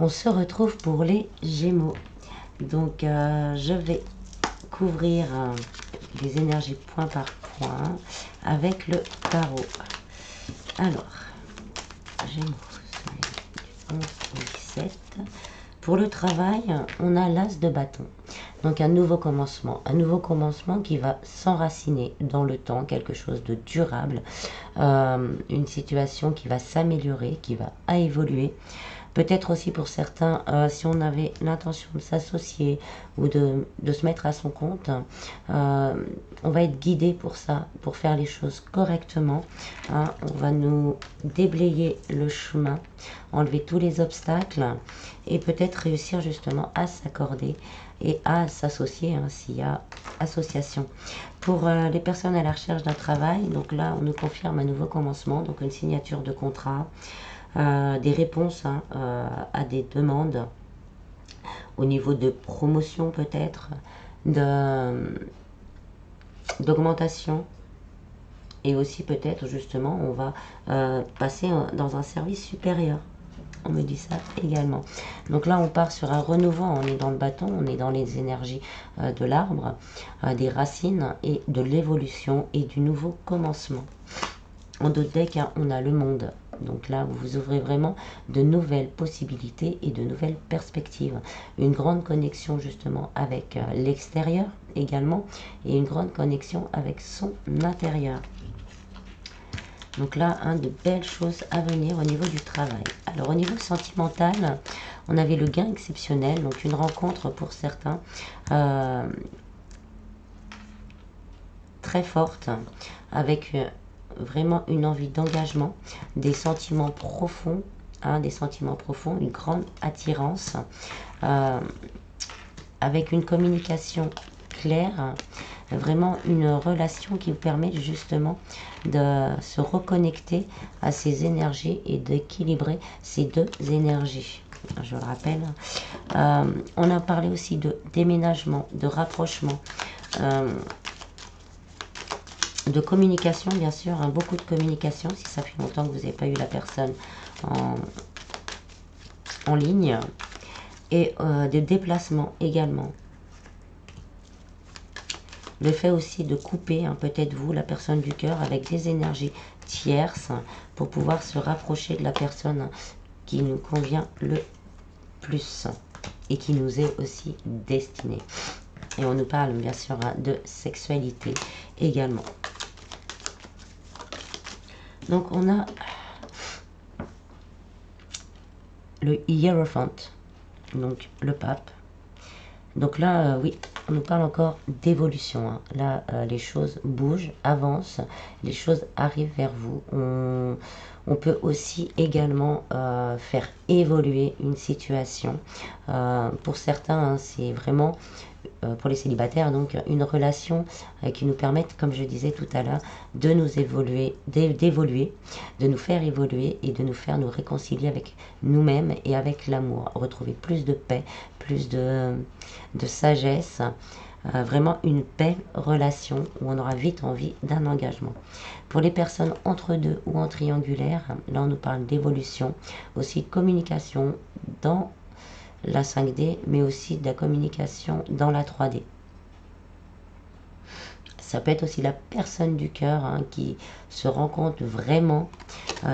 On se retrouve pour les Gémeaux. Donc, je vais couvrir les énergies point par point avec le tarot. Alors, Gémeaux, 11 et 17. Pour le travail, on a l'As de bâton. Donc un nouveau commencement qui va s'enraciner dans le temps, quelque chose de durable, une situation qui va s'améliorer, qui va évoluer. Peut-être aussi pour certains, si on avait l'intention de s'associer ou de se mettre à son compte, on va être guidé pour ça, pour faire les choses correctement. Hein. On va nous déblayer le chemin, enlever tous les obstacles et peut-être réussir justement à s'accorder et à s'associer s'il y a association. Pour les personnes à la recherche d'un travail, donc là on nous confirme un nouveau commencement, donc une signature de contrat, des réponses à des demandes au niveau de promotion peut-être, d'augmentation, et aussi peut-être justement on va passer dans un service supérieur. On me dit ça également. Donc là, on part sur un renouveau. On est dans le bâton, on est dans les énergies de l'arbre, des racines et de l'évolution et du nouveau commencement. En d'autres decks, on a le monde. Donc là, vous ouvrez vraiment de nouvelles possibilités et de nouvelles perspectives. Une grande connexion justement avec l'extérieur également et une grande connexion avec son intérieur. Donc là, de belles choses à venir au niveau du travail. Alors au niveau sentimental, on avait le gain exceptionnel, donc une rencontre pour certains très forte, avec vraiment une envie d'engagement, des sentiments profonds, une grande attirance, avec une communication claire, vraiment une relation qui vous permet justement de se reconnecter à ces énergies et d'équilibrer ces deux énergies. Je le rappelle. On a parlé aussi de déménagement, de rapprochement, de communication, bien sûr, beaucoup de communication, si ça fait longtemps que vous n'avez pas eu la personne en ligne, et de déplacement également. Le fait aussi de couper, peut-être vous, la personne du cœur, avec des énergies tierces pour pouvoir se rapprocher de la personne qui nous convient le plus et qui nous est aussi destinée. Et on nous parle bien sûr de sexualité également. Donc on a le Hiérophant, donc le pape. Donc là, oui, on nous parle encore d'évolution. Là, les choses bougent, avancent, les choses arrivent vers vous. On peut aussi également faire évoluer une situation. Pour certains, c'est vraiment, pour les célibataires, donc une relation qui nous permette, comme je disais tout à l'heure, de nous évoluer, d'évoluer, de nous faire évoluer et de nous faire nous réconcilier avec nous-mêmes et avec l'amour. Retrouver plus de paix, plus de sagesse, vraiment une belle relation où on aura vite envie d'un engagement. Pour les personnes entre deux ou en triangulaire, là on nous parle d'évolution, aussi de communication dans la 5D, mais aussi de la communication dans la 3D. Ça peut être aussi la personne du cœur qui se rend compte vraiment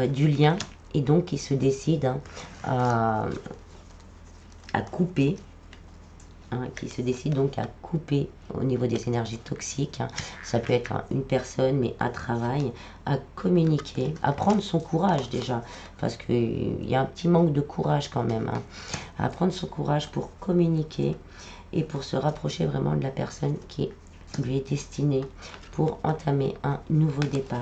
du lien et donc qui se décide à couper. Qui se décide donc à couper au niveau des énergies toxiques. Ça peut être une personne, mais à travail, à communiquer, à prendre son courage déjà, parce qu'il y a un petit manque de courage quand même, à prendre son courage pour communiquer et pour se rapprocher vraiment de la personne qui lui est destinée pour entamer un nouveau départ.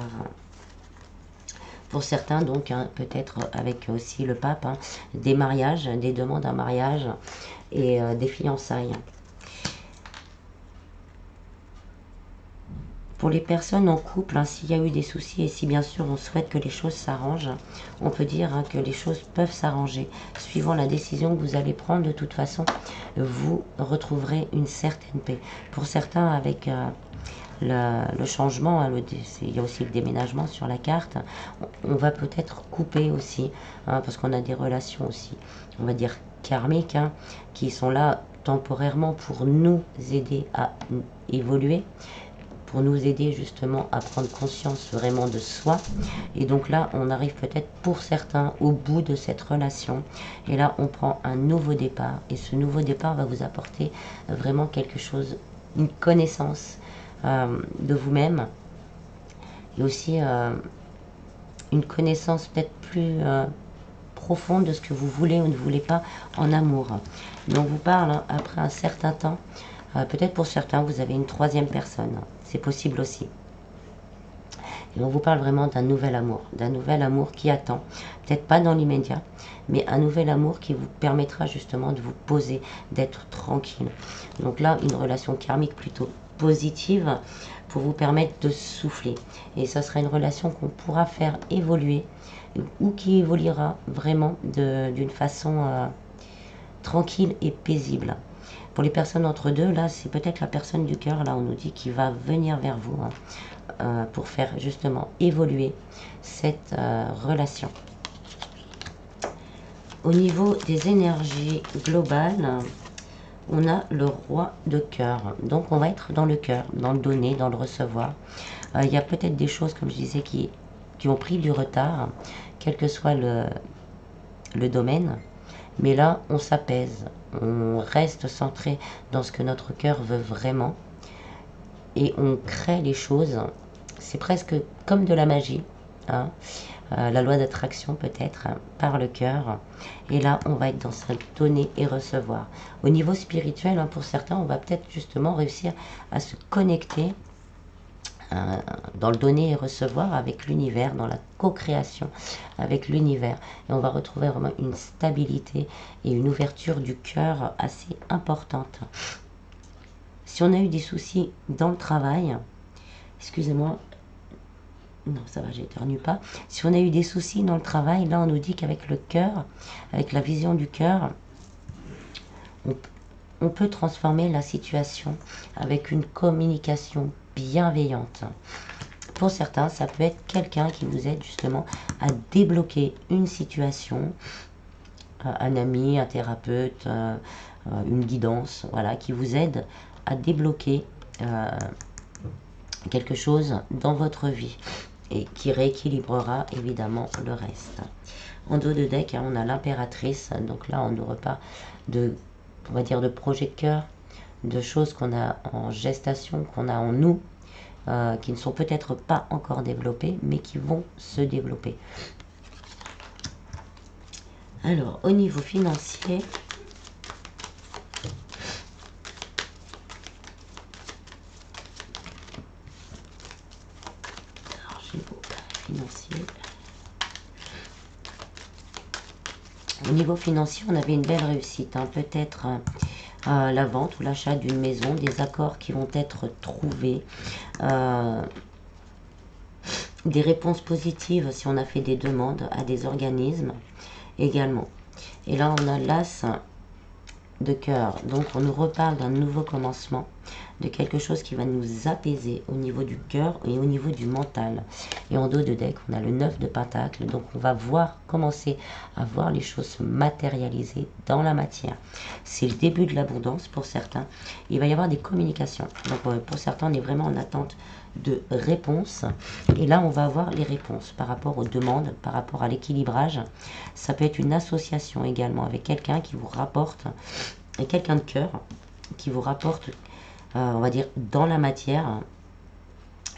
Pour certains, donc, peut-être avec aussi le pape, des mariages, des demandes en mariage et des fiançailles. Pour les personnes en couple, s'il y a eu des soucis et si bien sûr on souhaite que les choses s'arrangent, on peut dire que les choses peuvent s'arranger. Suivant la décision que vous allez prendre, de toute façon, vous retrouverez une certaine paix. Pour certains, avec le changement, hein, il y a aussi le déménagement sur la carte. On va peut-être couper aussi, hein, parce qu'on a des relations aussi, on va dire karmiques, hein, qui sont là temporairement pour nous aider à évoluer, pour nous aider justement à prendre conscience vraiment de soi. Et donc là, on arrive peut-être pour certains au bout de cette relation. Et là, on prend un nouveau départ. Et ce nouveau départ va vous apporter vraiment quelque chose, une connaissance de vous-même. Et aussi une connaissance peut-être plus profonde de ce que vous voulez ou ne voulez pas en amour. Mais on vous parle, hein, après un certain temps, peut-être pour certains, vous avez une troisième personne. C'est possible aussi. Et on vous parle vraiment d'un nouvel amour qui attend, peut-être pas dans l'immédiat, mais un nouvel amour qui vous permettra justement de vous poser, d'être tranquille. Donc là, une relation karmique plutôt positive pour vous permettre de souffler. Et ça sera une relation qu'on pourra faire évoluer ou qui évoluera vraiment d'une façon tranquille et paisible. Pour les personnes entre deux, là, c'est peut-être la personne du cœur, là, on nous dit, qui va venir vers vous, hein, pour faire justement évoluer cette relation. Au niveau des énergies globales, on a le roi de cœur. Donc, on va être dans le cœur, dans le donner, dans le recevoir. Il y a peut-être des choses, comme je disais, qui ont pris du retard, quel que soit le domaine. Mais là, on s'apaise, on reste centré dans ce que notre cœur veut vraiment et on crée les choses. C'est presque comme de la magie, hein, la loi d'attraction peut-être, hein, par le cœur. Et là, on va être dans ce donner et recevoir. Au niveau spirituel, hein, pour certains, on va peut-être justement réussir à se connecter dans le donner et recevoir avec l'univers, dans la co-création avec l'univers. Et on va retrouver vraiment une stabilité et une ouverture du cœur assez importante. Si on a eu des soucis dans le travail, excusez-moi, non ça va, j'éternue pas. Si on a eu des soucis dans le travail, là on nous dit qu'avec le cœur, avec la vision du cœur, on peut transformer la situation avec une communication bienveillante. Pour certains, ça peut être quelqu'un qui vous aide justement à débloquer une situation, un ami, un thérapeute, une guidance, voilà, qui vous aide à débloquer quelque chose dans votre vie et qui rééquilibrera évidemment le reste. En dos de deck, hein, on a l'impératrice, donc là on nous reparle de, on va dire, de projet de cœur, de choses qu'on a en gestation, qu'on a en nous, qui ne sont peut-être pas encore développées, mais qui vont se développer. Alors, au niveau financier, au niveau financier, on avait une belle réussite, hein, peut-être la vente ou l'achat d'une maison, des accords qui vont être trouvés, des réponses positives si on a fait des demandes à des organismes également. Et là, on a l'as de cœur. Donc, on nous reparle d'un nouveau commencement, de quelque chose qui va nous apaiser au niveau du cœur et au niveau du mental. Et en dos de deck, on a le 9 de Pentacle. Donc, on va commencer à voir les choses se matérialiser dans la matière. C'est le début de l'abondance pour certains. Il va y avoir des communications. Donc, pour certains, on est vraiment en attente de réponses. Et là, on va avoir les réponses par rapport aux demandes, par rapport à l'équilibrage. Ça peut être une association également avec quelqu'un qui vous rapporte, et quelqu'un de cœur qui vous rapporte, on va dire, dans la matière,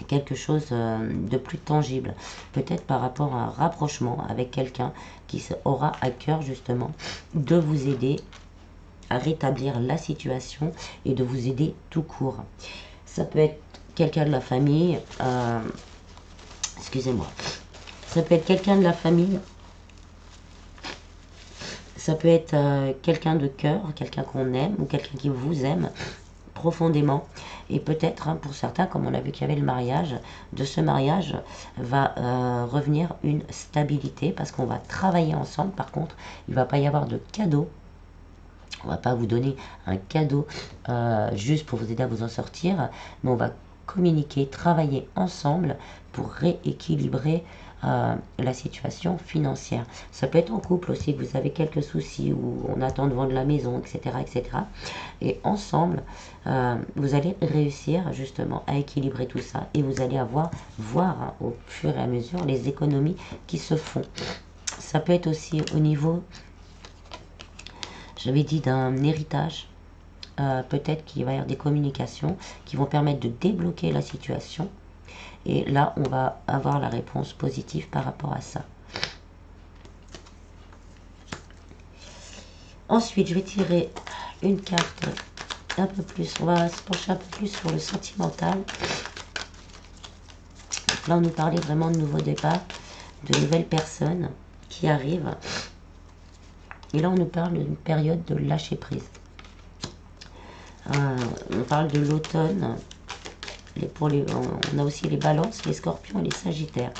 quelque chose de plus tangible. Peut-être par rapport à un rapprochement avec quelqu'un qui aura à cœur justement de vous aider à rétablir la situation et de vous aider tout court. Ça peut être quelqu'un de la famille, excusez-moi, ça peut être quelqu'un de la famille, ça peut être quelqu'un de cœur, quelqu'un qu'on aime ou quelqu'un qui vous aime profondément. Et peut-être, hein, pour certains, comme on a vu qu'il y avait le mariage, de ce mariage va revenir une stabilité parce qu'on va travailler ensemble. Par contre, il ne va pas y avoir de cadeau. On va pas vous donner un cadeau juste pour vous aider à vous en sortir, mais on va communiquer, travailler ensemble pour rééquilibrer la situation financière. Ça peut être en couple aussi, que vous avez quelques soucis ou on attend de vendre la maison, etc. etc. Et ensemble, vous allez réussir justement à équilibrer tout ça et vous allez voir au fur et à mesure les économies qui se font. Ça peut être aussi au niveau, j'avais dit, d'un héritage. Peut-être qu'il va y avoir des communications qui vont permettre de débloquer la situation. Et là, on va avoir la réponse positive par rapport à ça. Ensuite, je vais tirer une carte un peu plus. On va se pencher un peu plus sur le sentimental. Là, on nous parlait vraiment de nouveaux départs, de nouvelles personnes qui arrivent. Et là, on nous parle d'une période de lâcher prise. On parle de l'automne. On a aussi les balances, les scorpions et les sagittaires.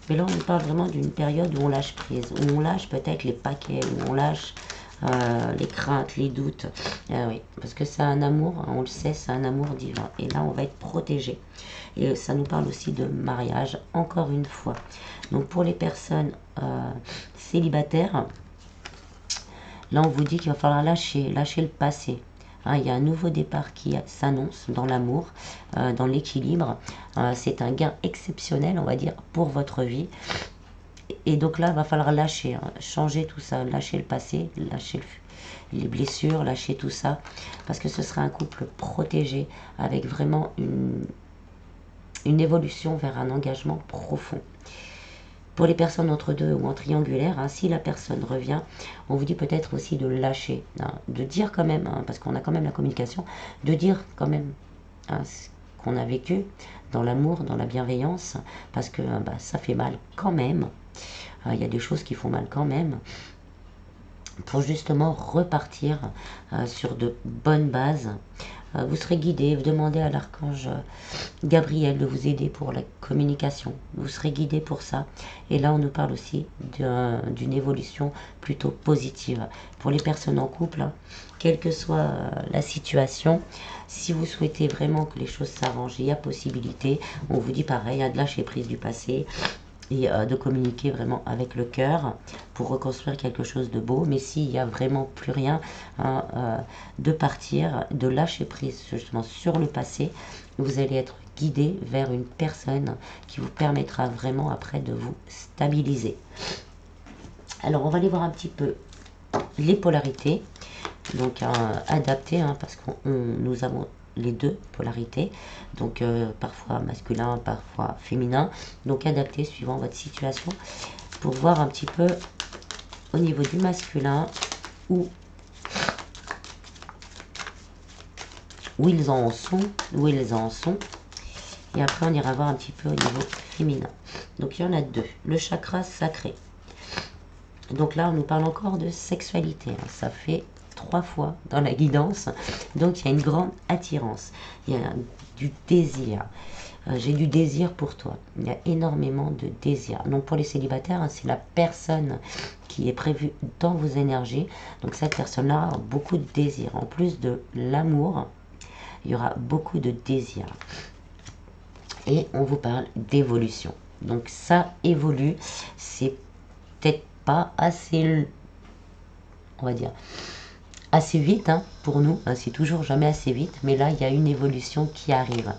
Mais là, on parle vraiment d'une période où on lâche prise, où on lâche peut-être les paquets, où on lâche les craintes, les doutes. Oui, parce que c'est un amour, on le sait, c'est un amour divin. Et là, on va être protégé. Et ça nous parle aussi de mariage, encore une fois. Donc, pour les personnes célibataires, là, on vous dit qu'il va falloir lâcher le passé. Il y a un nouveau départ qui s'annonce dans l'amour, dans l'équilibre. C'est un gain exceptionnel, on va dire, pour votre vie. Et donc là, il va falloir lâcher, changer tout ça, lâcher le passé, lâcher les blessures, lâcher tout ça. Parce que ce sera un couple protégé, avec vraiment une évolution vers un engagement profond. Pour les personnes entre deux ou en triangulaire, si la personne revient, on vous dit peut-être aussi de lâcher, de dire quand même, parce qu'on a quand même la communication, de dire quand même ce qu'on a vécu dans l'amour, dans la bienveillance, parce que ça fait mal quand même. Il y a des choses qui font mal quand même, pour justement repartir sur de bonnes bases. Vous serez guidé, vous demandez à l'archange Gabriel de vous aider pour la communication. Vous serez guidé pour ça. Et là, on nous parle aussi d'une évolution plutôt positive. Pour les personnes en couple, quelle que soit la situation, si vous souhaitez vraiment que les choses s'arrangent, il y a possibilité. On vous dit pareil, de lâcher prise du passé et de communiquer vraiment avec le cœur pour reconstruire quelque chose de beau. Mais s'il n'y a vraiment plus rien, de partir, de lâcher prise justement sur le passé, vous allez être guidé vers une personne qui vous permettra vraiment après de vous stabiliser. Alors on va aller voir un petit peu les polarités, donc adaptées, parce que nous avons les deux polarités, donc parfois masculin, parfois féminin, donc adapté suivant votre situation, pour voir un petit peu au niveau du masculin où ils en sont, et après on ira voir un petit peu au niveau féminin. Donc il y en a deux, le chakra sacré. Donc là on nous parle encore de sexualité, ça fait 3 fois dans la guidance, donc il y a une grande attirance, il y a du désir. J'ai du désir pour toi, il y a énormément de désir. Donc pour les célibataires, c'est la personne qui est prévue dans vos énergies, donc cette personne-là a beaucoup de désir. En plus de l'amour, il y aura beaucoup de désir. Et on vous parle d'évolution. Donc ça évolue, c'est peut-être pas assez, on va dire, assez vite pour nous, c'est toujours jamais assez vite, mais là il y a une évolution qui arrive.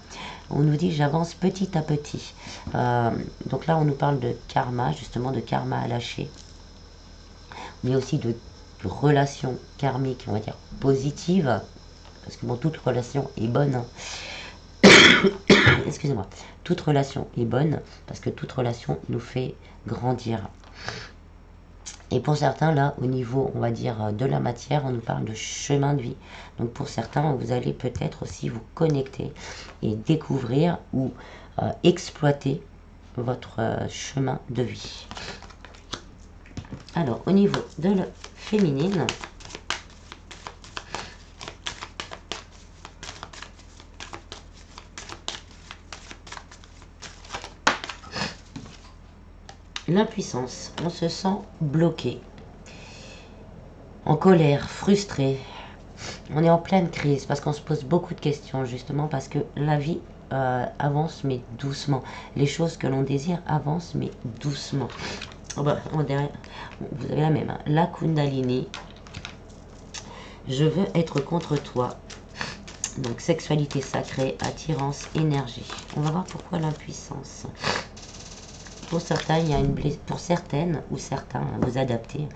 On nous dit j'avance petit à petit. Donc là on nous parle de karma, justement de karma à lâcher, mais aussi de relations karmiques, on va dire positives, parce que bon, toute relation est bonne. Excusez-moi, toute relation est bonne, parce que toute relation nous fait grandir. Et pour certains, là, au niveau, on va dire, de la matière, on nous parle de chemin de vie. Donc pour certains, vous allez peut-être aussi vous connecter et découvrir ou exploiter votre chemin de vie. Alors, au niveau de la féminine, l'impuissance, on se sent bloqué, en colère, frustré. On est en pleine crise parce qu'on se pose beaucoup de questions, justement parce que la vie avancent mais doucement. Les choses que l'on désire avancent mais doucement. Oh bah, derrière, vous avez la même, hein. La Kundalini. Je veux être contre toi. Donc sexualité sacrée, attirance, énergie. On va voir pourquoi l'impuissance. Pour certains, il y a une blessure, pour certaines ou certains, vous adaptez,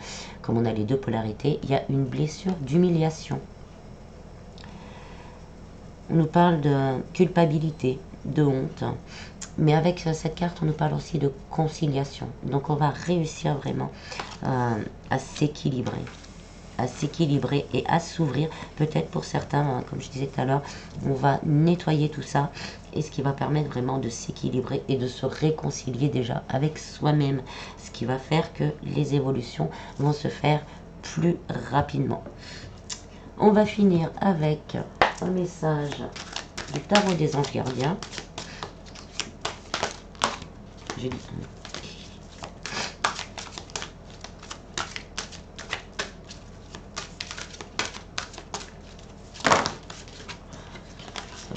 comme on a les deux polarités, il y a une blessure d'humiliation. On nous parle de culpabilité, de honte, mais avec cette carte, on nous parle aussi de conciliation. Donc on va réussir vraiment à s'équilibrer et à s'ouvrir. Peut-être pour certains, hein, comme je disais tout à l'heure, on va nettoyer tout ça, et ce qui va permettre vraiment de s'équilibrer et de se réconcilier déjà avec soi-même, ce qui va faire que les évolutions vont se faire plus rapidement. On va finir avec un message du tarot des anges gardiens. J'ai dit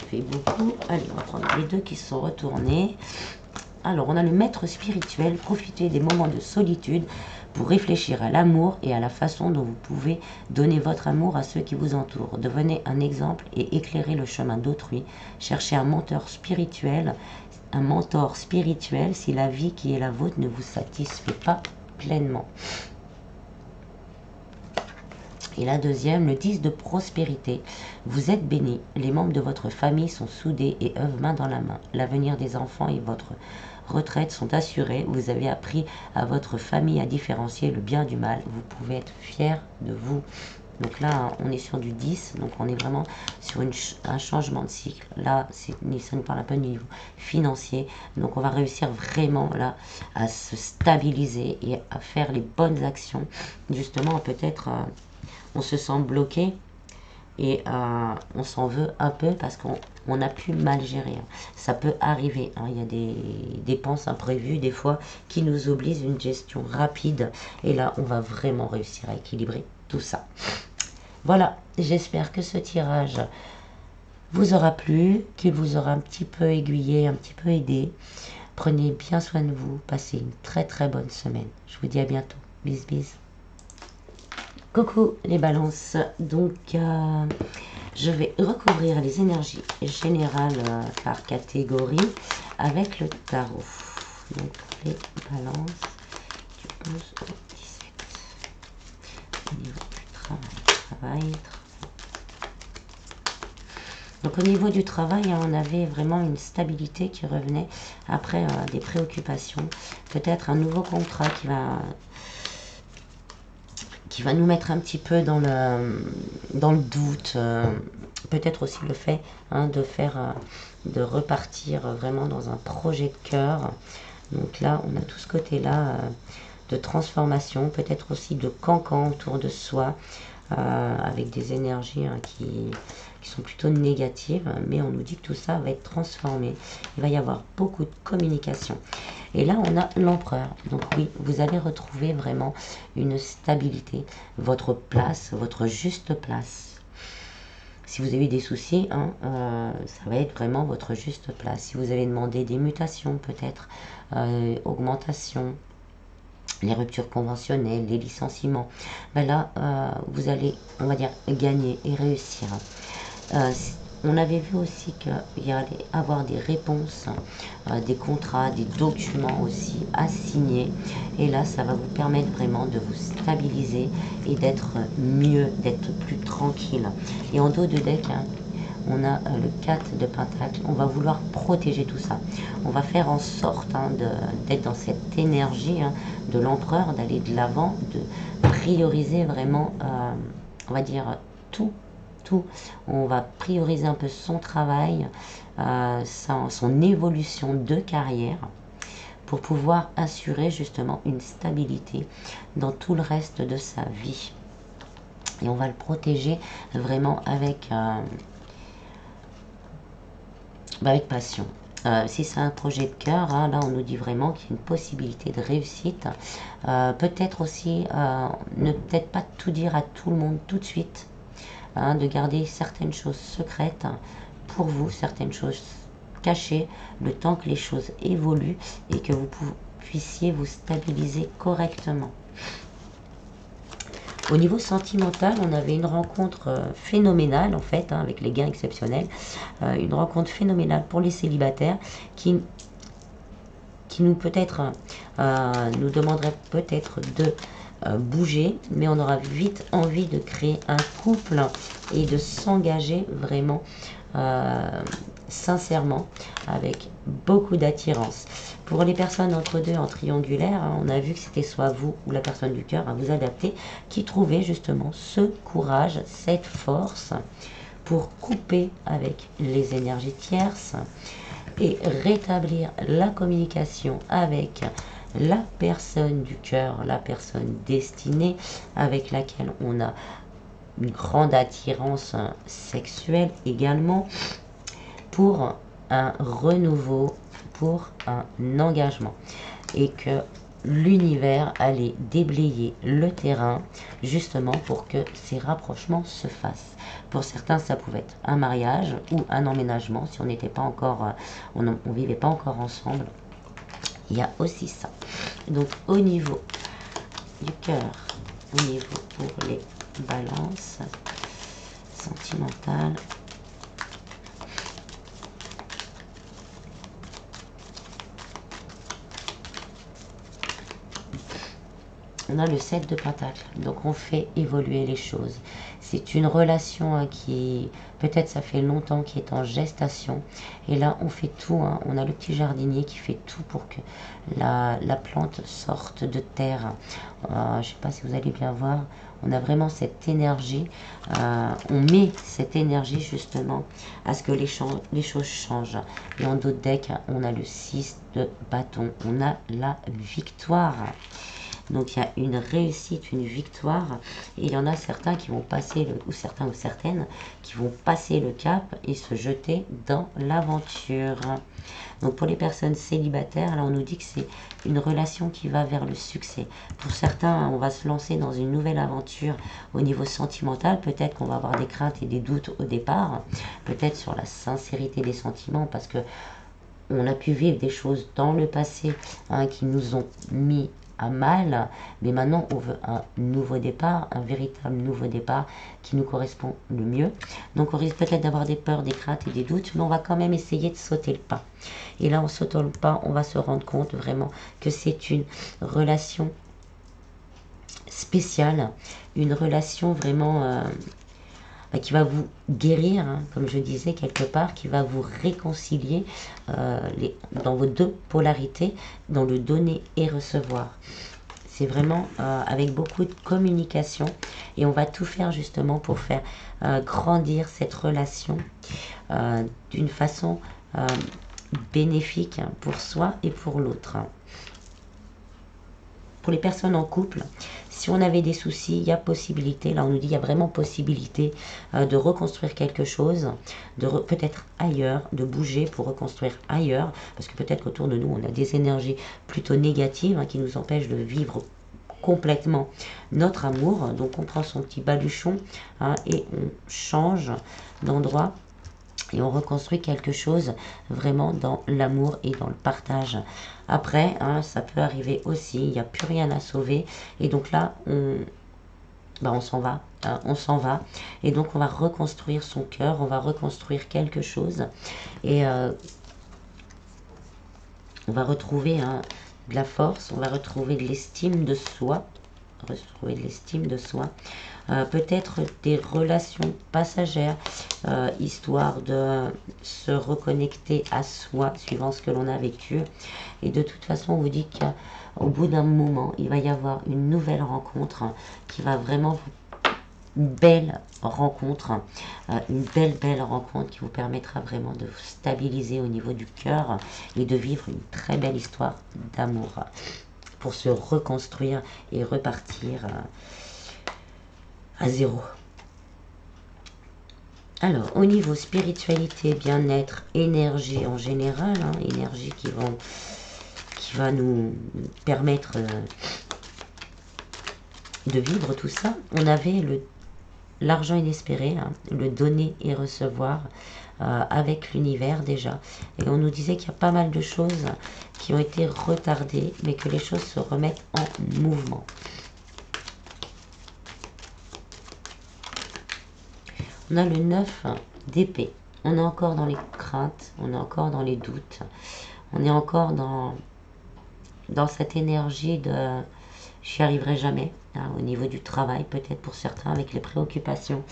fait beaucoup. Allez, on va prendre les deux qui sont retournés. Alors, on a le maître spirituel. Profitez des moments de solitude pour réfléchir à l'amour et à la façon dont vous pouvez donner votre amour à ceux qui vous entourent. Devenez un exemple et éclairez le chemin d'autrui. Cherchez un mentor spirituel si la vie qui est la vôtre ne vous satisfait pas pleinement. Et la deuxième, le 10 de prospérité. Vous êtes bénis. Les membres de votre famille sont soudés et œuvrent main dans la main. L'avenir des enfants et votre retraite sont assurés. Vous avez appris à votre famille à différencier le bien du mal. Vous pouvez être fiers de vous. Donc là, on est sur du 10, donc on est vraiment sur un changement de cycle. Là, ça nous parle un peu du niveau financier. Donc on va réussir vraiment là à se stabiliser et à faire les bonnes actions. Justement, peut-être on se sent bloqué et on s'en veut un peu parce qu'on a pu mal gérer. Ça peut arriver, hein. Il y a des dépenses imprévues des fois qui nous obligent une gestion rapide. Et là, on va vraiment réussir à équilibrer tout ça. Voilà, j'espère que ce tirage vous aura plu, qu'il vous aura un petit peu aiguillé, un petit peu aidé. Prenez bien soin de vous, passez une très très bonne semaine. Je vous dis à bientôt. Bis bis. Coucou les balances, donc je vais recouvrir les énergies générales par catégorie avec le tarot. Donc les balances du 11 au 17. Au niveau du travail. Donc au niveau du travail, on avait vraiment une stabilité qui revenait après des préoccupations. Peut-être un nouveau contrat qui va nous mettre un petit peu dans le doute. Peut-être aussi le fait de repartir vraiment dans un projet de cœur. Donc là, on a tout ce côté-là de transformation, peut-être aussi de cancan autour de soi, avec des énergies qui sont plutôt négatives, mais on nous dit que tout ça va être transformé. Il va y avoir beaucoup de communication. Et là, on a l'empereur. Donc oui, vous allez retrouver vraiment une stabilité, votre place, votre juste place. Si vous avez eu des soucis, ça va être vraiment votre juste place. Si vous avez demandé des mutations, peut-être, augmentation, les ruptures conventionnelles, les licenciements, ben là, vous allez, on va dire, gagner et réussir. On avait vu aussi qu'il y allait avoir des réponses, des contrats, des documents aussi à signer. Et là, ça va vous permettre vraiment de vous stabiliser et d'être mieux, d'être plus tranquille. Et en dos de deck, on a le 4 de Pentacle. On va vouloir protéger tout ça. On va faire en sorte d'être dans cette énergie de l'empereur, d'aller de l'avant, de prioriser vraiment, on va dire, tout. On va prioriser un peu son travail, son évolution de carrière pour pouvoir assurer justement une stabilité dans tout le reste de sa vie. Et on va le protéger vraiment avec passion. Si c'est un projet de cœur, là on nous dit vraiment qu'il y a une possibilité de réussite. Peut-être aussi ne peut-être pas tout dire à tout le monde tout de suite. De garder certaines choses secrètes pour vous, certaines choses cacher le temps que les choses évoluent et que vous puissiez vous stabiliser correctement. Au niveau sentimental, on avait une rencontre phénoménale en fait, hein, avec les gains exceptionnels. Une rencontre phénoménale pour les célibataires qui nous peut-être nous demanderait peut-être de bouger, mais on aura vite envie de créer un couple et de s'engager vraiment sincèrement avec beaucoup d'attirance. Pour les personnes entre deux en triangulaire, hein, on a vu que c'était soit vous ou la personne du cœur à vous adapter qui trouvait justement ce courage, cette force pour couper avec les énergies tierces et rétablir la communication avec la personne du cœur, la personne destinée avec laquelle on a une grande attirance sexuelle également, pour un renouveau, pour un engagement, et que l'univers allait déblayer le terrain justement pour que ces rapprochements se fassent. Pour certains, ça pouvait être un mariage ou un emménagement si on n'était pas encore, on vivait pas encore ensemble. Il y a aussi ça. Donc au niveau du cœur, au niveau pour les balances sentimentales, on a le 7 de Pentacle, donc on fait évoluer les choses. C'est une relation hein, qui, peut-être ça fait longtemps, qui est en gestation. Et là, on fait tout. Hein. On a le petit jardinier qui fait tout pour que la plante sorte de terre. Je ne sais pas si vous allez bien voir. On a vraiment cette énergie. On met cette énergie justement à ce que les choses changent. Et en d'autres decks, on a le 6 de bâton. On a la victoire. Donc il y a une réussite, une victoire, et il y en a certains qui vont passer, ou certaines, qui vont passer le cap et se jeter dans l'aventure. Donc pour les personnes célibataires, là on nous dit que c'est une relation qui va vers le succès. Pour certains, on va se lancer dans une nouvelle aventure au niveau sentimental. Peut-être qu'on va avoir des craintes et des doutes au départ, peut-être sur la sincérité des sentiments, parce que on a pu vivre des choses dans le passé hein, qui nous ont mis à mal, mais maintenant on veut un nouveau départ, un véritable nouveau départ qui nous correspond le mieux. Donc on risque peut-être d'avoir des peurs, des craintes et des doutes, mais on va quand même essayer de sauter le pas. Et là en sautant le pas, on va se rendre compte vraiment que c'est une relation spéciale, une relation vraiment qui va vous guérir, hein, comme je disais quelque part, qui va vous réconcilier dans vos deux polarités, dans le donner et recevoir. C'est vraiment avec beaucoup de communication et on va tout faire justement pour faire grandir cette relation d'une façon bénéfique pour soi et pour l'autre. Pour les personnes en couple, si on avait des soucis, il y a possibilité, là on nous dit il y a vraiment possibilité de reconstruire quelque chose, peut-être ailleurs, de bouger pour reconstruire ailleurs, parce que peut-être qu'autour de nous on a des énergies plutôt négatives hein, qui nous empêchent de vivre complètement notre amour. Donc on prend son petit baluchon hein, et on change d'endroit. Et on reconstruit quelque chose vraiment dans l'amour et dans le partage. Après, hein, ça peut arriver aussi, il n'y a plus rien à sauver. Et donc là, on s'en va. Hein, on s'en va. Et donc on va reconstruire son cœur, on va reconstruire quelque chose. Et on va retrouver hein, de la force, on va retrouver de l'estime de soi. Retrouver de l'estime de soi. Peut-être des relations passagères, histoire de se reconnecter à soi, suivant ce que l'on a vécu. Et de toute façon, on vous dit qu'au bout d'un moment, il va y avoir une nouvelle rencontre qui va vraiment une belle rencontre, une belle rencontre qui vous permettra vraiment de vous stabiliser au niveau du cœur et de vivre une très belle histoire d'amour pour se reconstruire et repartir à zéro. Alors, au niveau spiritualité, bien-être, énergie en général, hein, énergie qui va nous permettre de vivre tout ça, on avait le l'argent inespéré, hein, le donner et recevoir avec l'univers déjà. Et on nous disait qu'il y a pas mal de choses qui ont été retardées, mais que les choses se remettent en mouvement. On a le 9 d'épée. On est encore dans les craintes, on est encore dans les doutes, on est encore dans cette énergie de j'y arriverai jamais, hein, au niveau du travail peut-être pour certains avec les préoccupations.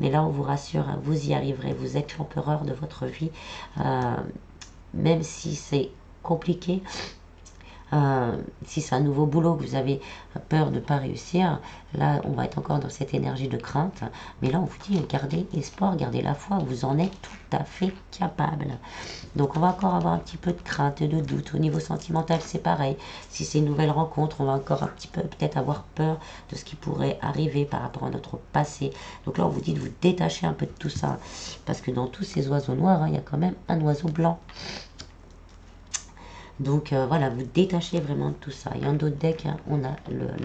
Mais là on vous rassure, hein, vous y arriverez, vous êtes l'empereur de votre vie, même si c'est compliqué. Si c'est un nouveau boulot que vous avez peur de ne pas réussir, là on va être encore dans cette énergie de crainte, mais là on vous dit gardez espoir, gardez la foi, vous en êtes tout à fait capable. Donc on va encore avoir un petit peu de crainte et de doute. Au niveau sentimental c'est pareil, si c'est une nouvelle rencontre on va encore un petit peu peut-être avoir peur de ce qui pourrait arriver par rapport à notre passé. Donc là on vous dit de vous détacher un peu de tout ça, parce que dans tous ces oiseaux noirs, hein, il y a quand même un oiseau blanc. Donc voilà, vous détachez vraiment de tout ça. Et en d'autres decks, hein, on a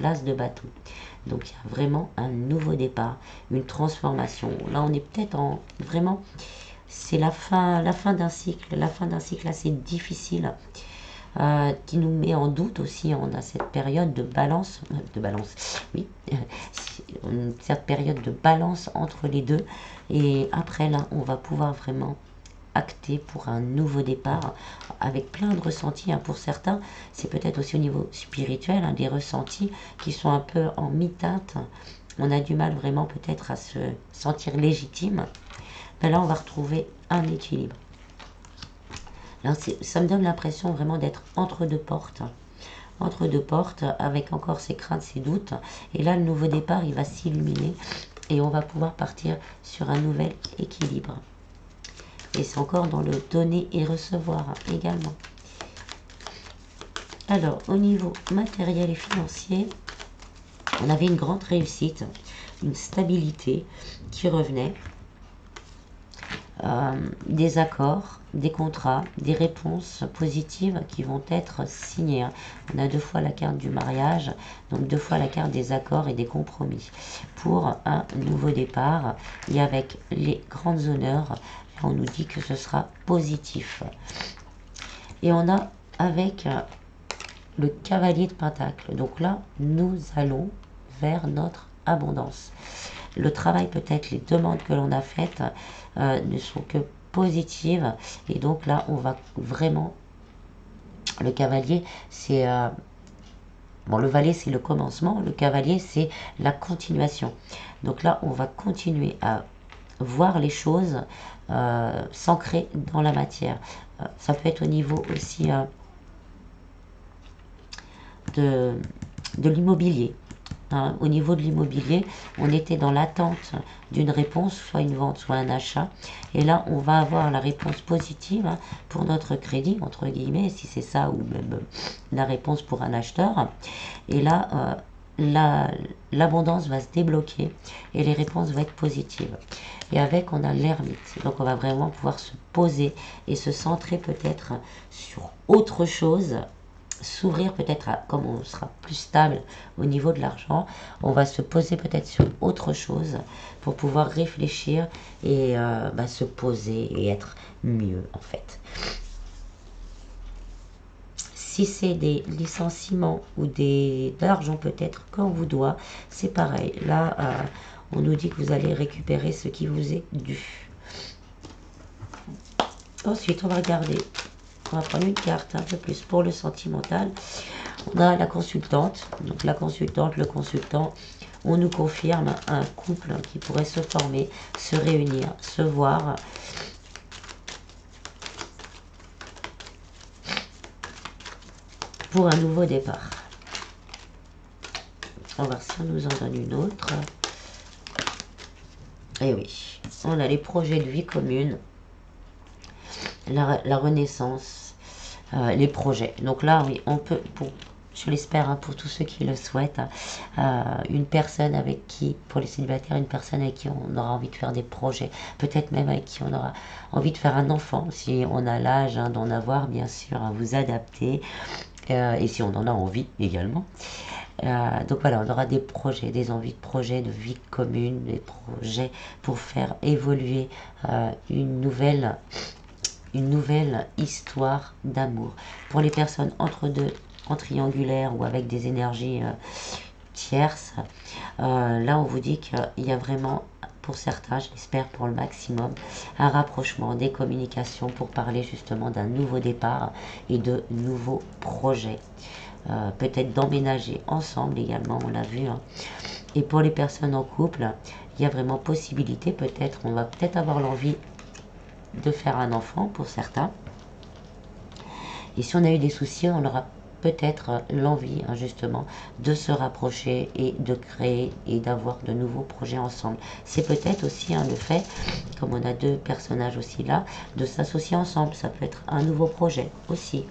l'as de bâton. Donc il y a vraiment un nouveau départ, une transformation. Là, on est peut-être en vraiment, c'est la fin d'un cycle. La fin d'un cycle assez difficile qui nous met en doute aussi. On a cette période de balance, oui, cette période de balance entre les deux. Et après là, on va pouvoir vraiment acté pour un nouveau départ avec plein de ressentis, hein. Pour certains c'est peut-être aussi au niveau spirituel, hein, des ressentis qui sont un peu en mi-teinte. On a du mal vraiment peut-être à se sentir légitime, mais là on va retrouver un équilibre. Là, ça me donne l'impression vraiment d'être entre deux portes, avec encore ces craintes, ces doutes, et là le nouveau départ il va s'illuminer et on va pouvoir partir sur un nouvel équilibre. Et c'est encore dans le donner et recevoir, hein, également. Alors, au niveau matériel et financier, on avait une grande réussite, une stabilité qui revenait. Des accords, des contrats, des réponses positives qui vont être signées, hein. On a deux fois la carte du mariage, donc deux fois la carte des accords et des compromis pour un nouveau départ. Et avec les grandes honneurs, on nous dit que ce sera positif. Et on a avec le cavalier de Pentacle. Donc là, nous allons vers notre abondance. Le travail, peut-être les demandes que l'on a faites ne sont que positives. Et donc là, on va vraiment... Le cavalier, c'est... bon, le valet, c'est le commencement. Le cavalier, c'est la continuation. Donc là, on va continuer à voir les choses s'ancrer dans la matière. Ça peut être au niveau aussi de l'immobilier. Hein. Au niveau de l'immobilier, on était dans l'attente d'une réponse, soit une vente, soit un achat. Et là, on va avoir la réponse positive, hein, pour notre crédit, entre guillemets, si c'est ça, ou même la réponse pour un acheteur. Et là, l'abondance va se débloquer et les réponses vont être positives. Et avec, on a l'ermite. Donc, on va vraiment pouvoir se poser et se centrer peut-être sur autre chose, s'ouvrir peut-être, comme on sera plus stable au niveau de l'argent, on va se poser peut-être sur autre chose pour pouvoir réfléchir et se poser et être mieux en fait. Si c'est des licenciements ou de l'argent peut-être qu'on vous doit, c'est pareil. Là, on nous dit que vous allez récupérer ce qui vous est dû. Ensuite, on va regarder. On va prendre une carte un peu plus pour le sentimental. On a la consultante. Donc la consultante, le consultant, on nous confirme un couple qui pourrait se former, se réunir, se voir. Pour un nouveau départ. On va voir si on nous en donne une autre. Et oui, on a les projets de vie commune, la renaissance, les projets. Donc là, oui, on peut, je l'espère, hein, pour tous ceux qui le souhaitent, une personne avec qui, pour les célibataires, une personne avec qui on aura envie de faire des projets, peut-être même avec qui on aura envie de faire un enfant, si on a l'âge, hein, d'en avoir, bien sûr, à vous adapter, et si on en a envie également. Donc voilà, on aura des projets, des envies de projets, de vie commune, des projets pour faire évoluer une nouvelle histoire d'amour. Pour les personnes entre deux, en triangulaire ou avec des énergies tierces, là on vous dit qu'il y a vraiment, pour certains, je l'espère pour le maximum, un rapprochement, des communications pour parler justement d'un nouveau départ et de nouveaux projets. Peut-être d'emménager ensemble également, on l'a vu. Hein. Et pour les personnes en couple, il y a vraiment possibilité, peut-être, on va peut-être avoir l'envie de faire un enfant pour certains. Et si on a eu des soucis, on aura peut-être l'envie hein, justement de se rapprocher et de créer et d'avoir de nouveaux projets ensemble. C'est peut-être aussi hein, le fait, comme on a deux personnages aussi là, de s'associer ensemble. Ça peut être un nouveau projet aussi.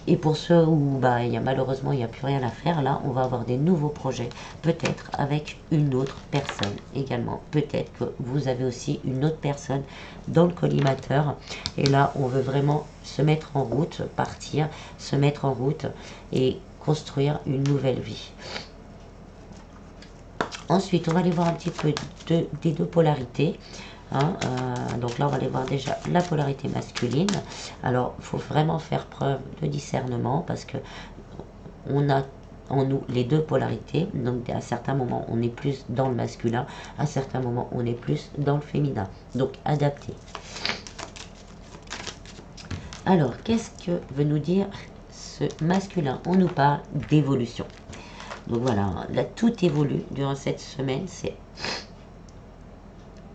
Et pour ceux où bah, malheureusement il n'y a plus rien à faire, là on va avoir des nouveaux projets, peut-être avec une autre personne également. Peut-être que vous avez aussi une autre personne dans le collimateur. Et là on veut vraiment se mettre en route, partir, se mettre en route et construire une nouvelle vie. Ensuite on va aller voir un petit peu des deux polarités. Hein, donc là on va aller voir déjà la polarité masculine. Alors il faut vraiment faire preuve de discernement parce que on a en nous les deux polarités. Donc à certains moments on est plus dans le masculin, à certains moments on est plus dans le féminin. Donc adapté. Alors qu'est-ce que veut nous dire ce masculin? On nous parle d'évolution. Donc voilà, là tout évolue durant cette semaine. C'est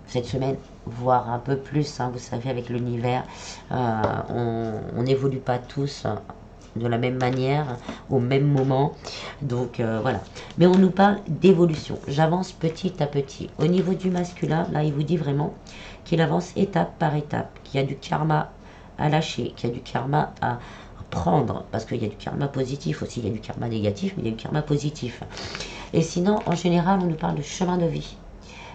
cette semaine, voire un peu plus, hein, vous savez, avec l'univers, on n'évolue pas tous de la même manière, au même moment, donc voilà. Mais on nous parle d'évolution, j'avance petit à petit. Au niveau du masculin, là, il vous dit vraiment qu'il avance étape par étape, qu'il y a du karma à lâcher, qu'il y a du karma à prendre, parce qu'il y a du karma positif aussi, il y a du karma négatif, mais il y a du karma positif. Et sinon, en général, on nous parle de chemin de vie.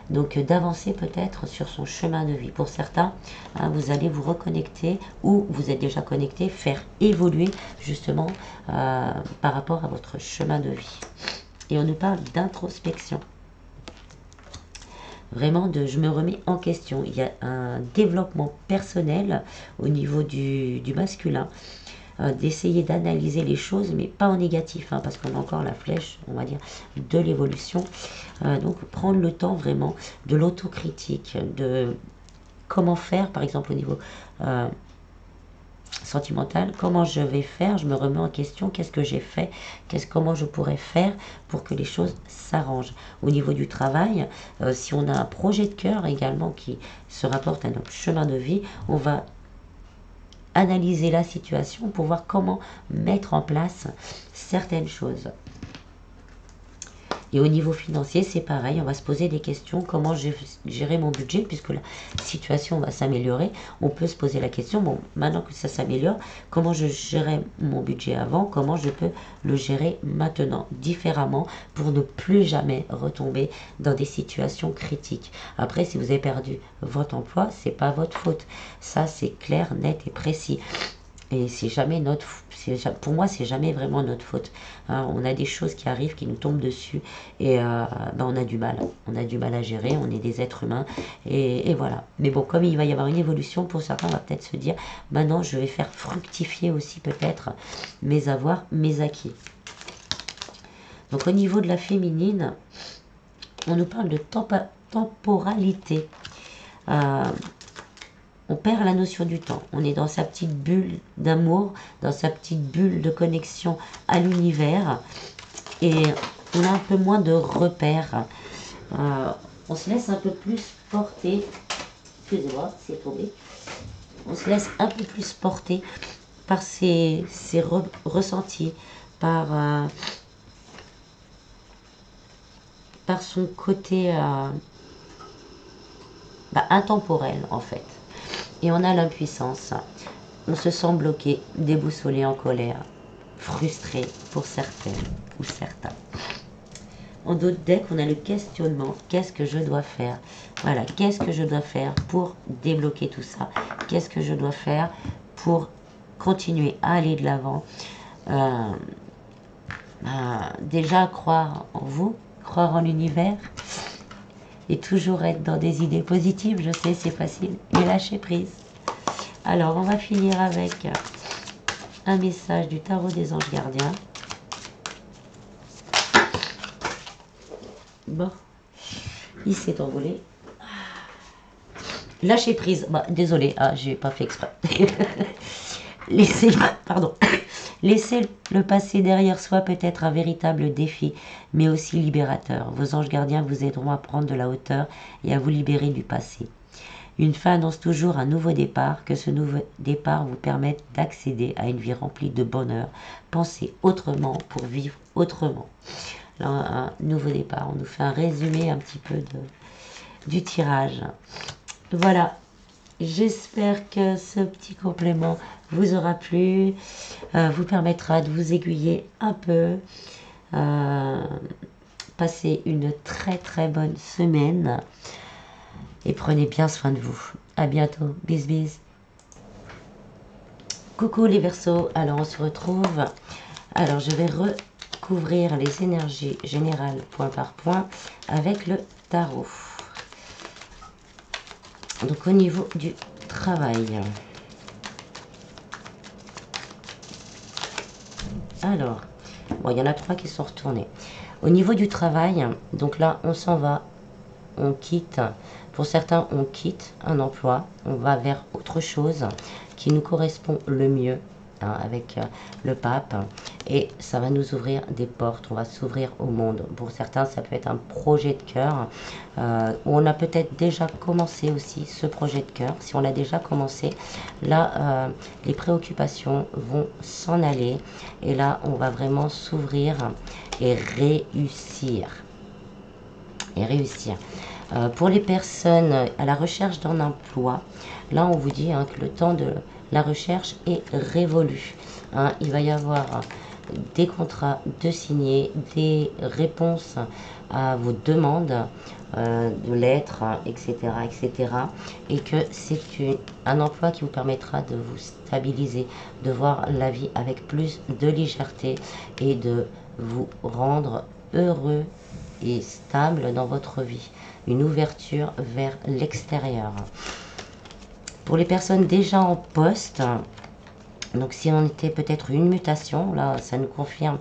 Donc d'avancer peut-être sur son chemin de vie. Pour certains, hein, vous allez vous reconnecter ou vous êtes déjà connecté, faire évoluer justement par rapport à votre chemin de vie. Et on nous parle d'introspection. Vraiment de je me remets en question. Il y a un développement personnel au niveau du masculin. D'essayer d'analyser les choses, mais pas en négatif, hein, parce qu'on a encore la flèche, on va dire, de l'évolution. Donc prendre le temps vraiment de l'autocritique, de comment faire, par exemple au niveau sentimental, comment je vais faire, je me remets en question, qu'est-ce que j'ai fait, comment je pourrais faire pour que les choses s'arrangent. Au niveau du travail, si on a un projet de cœur également qui se rapporte à notre chemin de vie, on va analyser la situation pour voir comment mettre en place certaines choses. Et au niveau financier, c'est pareil, on va se poser des questions, comment gérer mon budget, puisque la situation va s'améliorer. On peut se poser la question, bon, maintenant que ça s'améliore, comment je gérais mon budget avant, comment je peux le gérer maintenant, différemment, pour ne plus jamais retomber dans des situations critiques. Après, si vous avez perdu votre emploi, c'est pas votre faute. Ça, c'est clair, net et précis. Et c'est jamais notre, pour moi, c'est jamais vraiment notre faute. Hein, on a des choses qui arrivent, qui nous tombent dessus, et ben on a du mal. On a du mal à gérer. On est des êtres humains, et voilà. Mais bon, comme il va y avoir une évolution, pour certains, on va peut-être se dire, maintenant, je vais faire fructifier aussi peut-être mes avoirs, mes acquis. Donc au niveau de la féminine, on nous parle de temporalité. On perd la notion du temps. On est dans sa petite bulle d'amour, dans sa petite bulle de connexion à l'univers. Et on a un peu moins de repères. On se laisse un peu plus porter. Excusez-moi, c'est tombé. On se laisse un peu plus porter par ses ressentis, par son côté intemporel en fait. Et on a l'impuissance. On se sent bloqué, déboussolé, en colère, frustré pour certaines ou certains. En d'autres decks, on a le questionnement. Qu'est-ce que je dois faire? Voilà, qu'est-ce que je dois faire pour débloquer tout ça? Qu'est-ce que je dois faire pour continuer à aller de l'avant? déjà croire en vous, croire en l'univers et toujours être dans des idées positives. Je sais, c'est facile, mais lâcher prise. Alors, on va finir avec un message du tarot des anges gardiens. Bon, il s'est envolé. Lâcher prise. Bah, désolé, j'ai pas fait exprès. Pardon. Laisser le passé derrière soi peut être un véritable défi, mais aussi libérateur. Vos anges gardiens vous aideront à prendre de la hauteur et à vous libérer du passé. Une fin annonce toujours un nouveau départ, que ce nouveau départ vous permette d'accéder à une vie remplie de bonheur. Pensez autrement pour vivre autrement. Là, un nouveau départ. On nous fait un résumé un petit peu du tirage. Voilà. J'espère que ce petit complément vous aura plu, vous permettra de vous aiguiller un peu. Passez une très très bonne semaine et prenez bien soin de vous. À bientôt. Bis bis. Coucou les Verseaux. Alors on se retrouve. Alors je vais recouvrir les énergies générales point par point avec le tarot. Donc au niveau du travail. Alors, bon, il y en a 3 qui sont retournés. Au niveau du travail, donc là, on s'en va, on quitte. Pour certains, on quitte un emploi, on va vers autre chose qui nous correspond le mieux, hein, avec le pape. Et ça va nous ouvrir des portes, on va s'ouvrir au monde. Pour certains, ça peut être un projet de cœur. On a peut-être déjà commencé aussi ce projet de cœur. Si on l'a déjà commencé, là, les préoccupations vont s'en aller. Et là, on va vraiment s'ouvrir et réussir. Pour les personnes à la recherche d'un emploi, là, on vous dit que le temps de la recherche est révolu. Il va y avoir des contrats de signer, des réponses à vos demandes de lettres, etc., etc. Et que c'est un emploi qui vous permettra de vous stabiliser, de voir la vie avec plus de légèreté et de vous rendre heureux et stable dans votre vie. Une ouverture vers l'extérieur. Pour les personnes déjà en poste, donc si on était peut-être une mutation, là ça nous confirme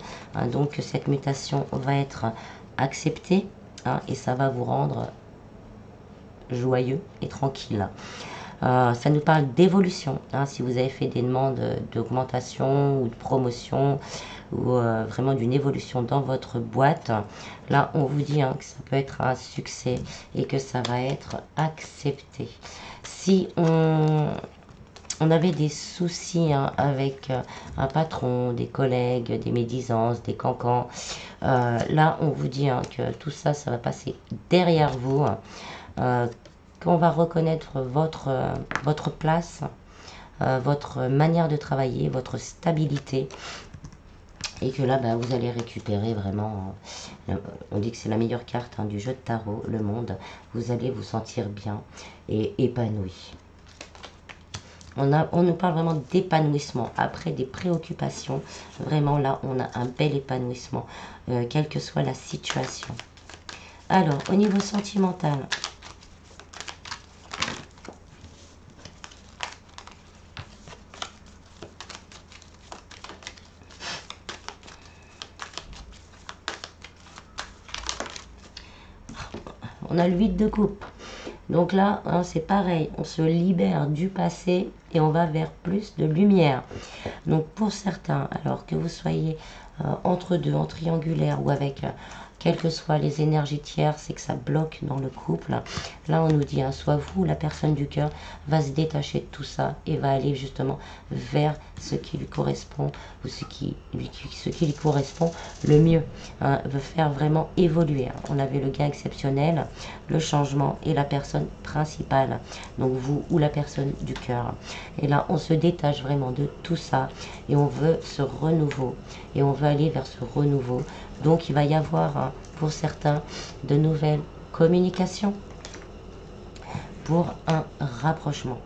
donc que cette mutation va être acceptée et ça va vous rendre joyeux et tranquille. Ça nous parle d'évolution. Si vous avez fait des demandes d'augmentation ou de promotion ou vraiment d'une évolution dans votre boîte, là on vous dit que ça peut être un succès et que ça va être accepté. Si on avait des soucis avec un patron, des collègues, des médisances, des cancans, là on vous dit que tout ça, ça va passer derrière vous, qu'on va reconnaître votre place, votre manière de travailler, votre stabilité, et que là vous allez récupérer vraiment, on dit que c'est la meilleure carte du jeu de tarot, le monde. Vous allez vous sentir bien et épanoui. On nous parle vraiment d'épanouissement après des préoccupations. Vraiment là on a un bel épanouissement, quelle que soit la situation. Alors au niveau sentimental, on a le 8 de coupe. Donc là, c'est pareil, on se libère du passé et on va vers plus de lumière. Donc pour certains, alors que vous soyez entre deux, en triangulaire ou avec quelles que soient les énergies tierces, c'est que ça bloque dans le couple. Là, on nous dit, soit vous, la personne du cœur, va se détacher de tout ça et va aller justement vers ce qui lui correspond ou ce qui lui correspond le mieux. Veut faire vraiment évoluer. On avait le gars exceptionnel, le changement et la personne principale. Donc vous ou la personne du cœur. Et là, on se détache vraiment de tout ça et on veut ce renouveau. Et on veut aller vers ce renouveau. Donc il va y avoir pour certains de nouvelles communications pour un rapprochement.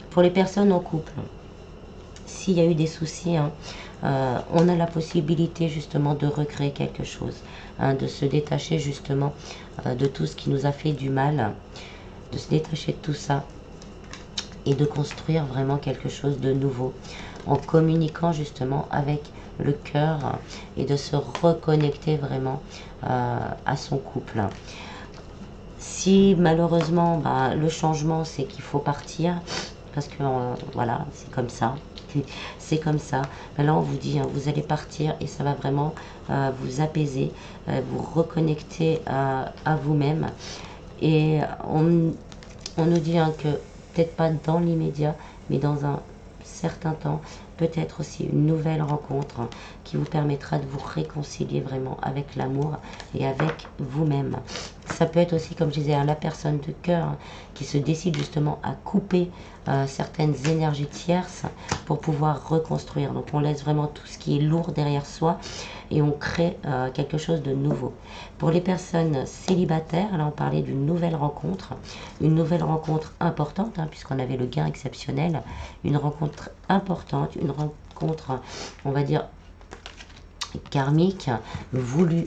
Pour les personnes en couple, s'il y a eu des soucis on a la possibilité justement de recréer quelque chose, hein, de se détacher justement de tout ce qui nous a fait du mal, de se détacher de tout ça et de construire vraiment quelque chose de nouveau en communiquant justement avec le cœur et de se reconnecter vraiment à son couple. Si malheureusement le changement c'est qu'il faut partir parce que voilà, c'est comme ça, c'est comme ça, ben là on vous dit, hein, vous allez partir et ça va vraiment vous apaiser, vous reconnecter à vous-même. Et on nous dit, hein, que peut-être pas dans l'immédiat, mais dans un certain temps, peut-être aussi une nouvelle rencontre qui vous permettra de vous réconcilier vraiment avec l'amour et avec vous-même. Ça peut être aussi, comme je disais, la personne de cœur qui se décide justement à couper certaines énergies tierces pour pouvoir reconstruire. Donc on laisse vraiment tout ce qui est lourd derrière soi et on crée quelque chose de nouveau. Pour les personnes célibataires, là on parlait d'une nouvelle rencontre importante, hein, puisqu'on avait le gain exceptionnel, une rencontre importante, une rencontre, on va dire, karmique, voulue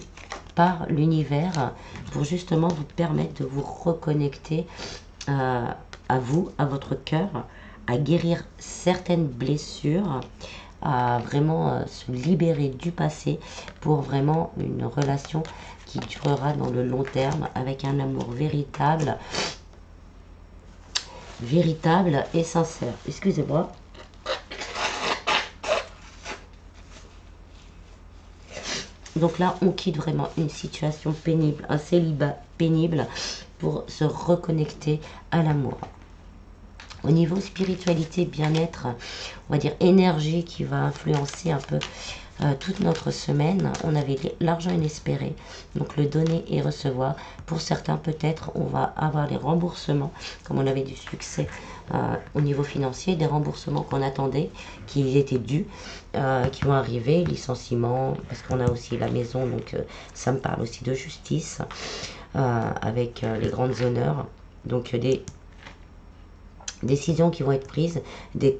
par l'univers pour justement vous permettre de vous reconnecter à vous, à votre cœur, à guérir certaines blessures, à vraiment se libérer du passé pour vraiment une relation qui durera dans le long terme avec un amour véritable et sincère. Excusez-moi. Donc là, on quitte vraiment une situation pénible, un célibat pénible pour se reconnecter à l'amour. Au niveau spiritualité, bien-être, on va dire énergie qui va influencer un peu toute notre semaine. On avait l'argent inespéré, donc le donner et recevoir. Pour certains, peut-être, on va avoir les remboursements, comme on avait du succès au niveau financier, des remboursements qu'on attendait, qui étaient dus, qui vont arriver, licenciement, parce qu'on a aussi la maison, donc ça me parle aussi de justice, avec les grandes honneurs. Donc des décisions qui vont être prises, des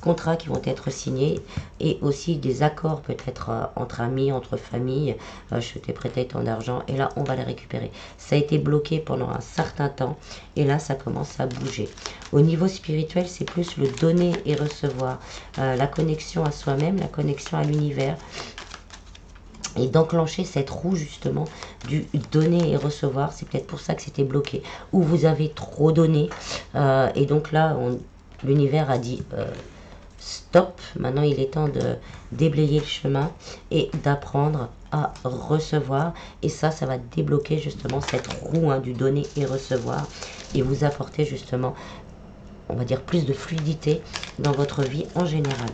contrats qui vont être signés et aussi des accords peut-être entre amis, entre familles. Je t'ai prêté tant d'argent et là on va les récupérer. Ça a été bloqué pendant un certain temps et là ça commence à bouger. Au niveau spirituel, c'est plus le donner et recevoir, la connexion à soi-même, la connexion à l'univers, et d'enclencher cette roue justement du donner et recevoir. C'est peut-être pour ça que c'était bloqué, ou vous avez trop donné et donc là l'univers a dit stop, maintenant il est temps de déblayer le chemin et d'apprendre à recevoir, et ça va débloquer justement cette roue, hein, du donner et recevoir et vous apporter justement, on va dire, plus de fluidité dans votre vie en général.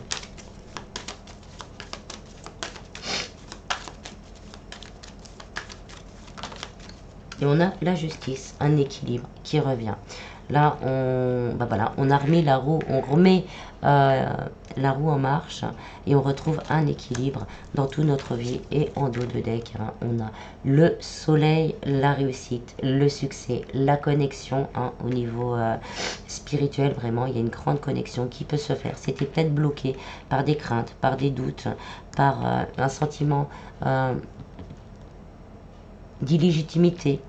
Et on a la justice, un équilibre qui revient. Là, on a remis la roue, on remet la roue en marche et on retrouve un équilibre dans toute notre vie. Et en dos de deck, hein, on a le soleil, la réussite, le succès, la connexion, hein, au niveau spirituel. Vraiment, il y a une grande connexion qui peut se faire. C'était peut-être bloqué par des craintes, par des doutes, par un sentiment d'illégitimité,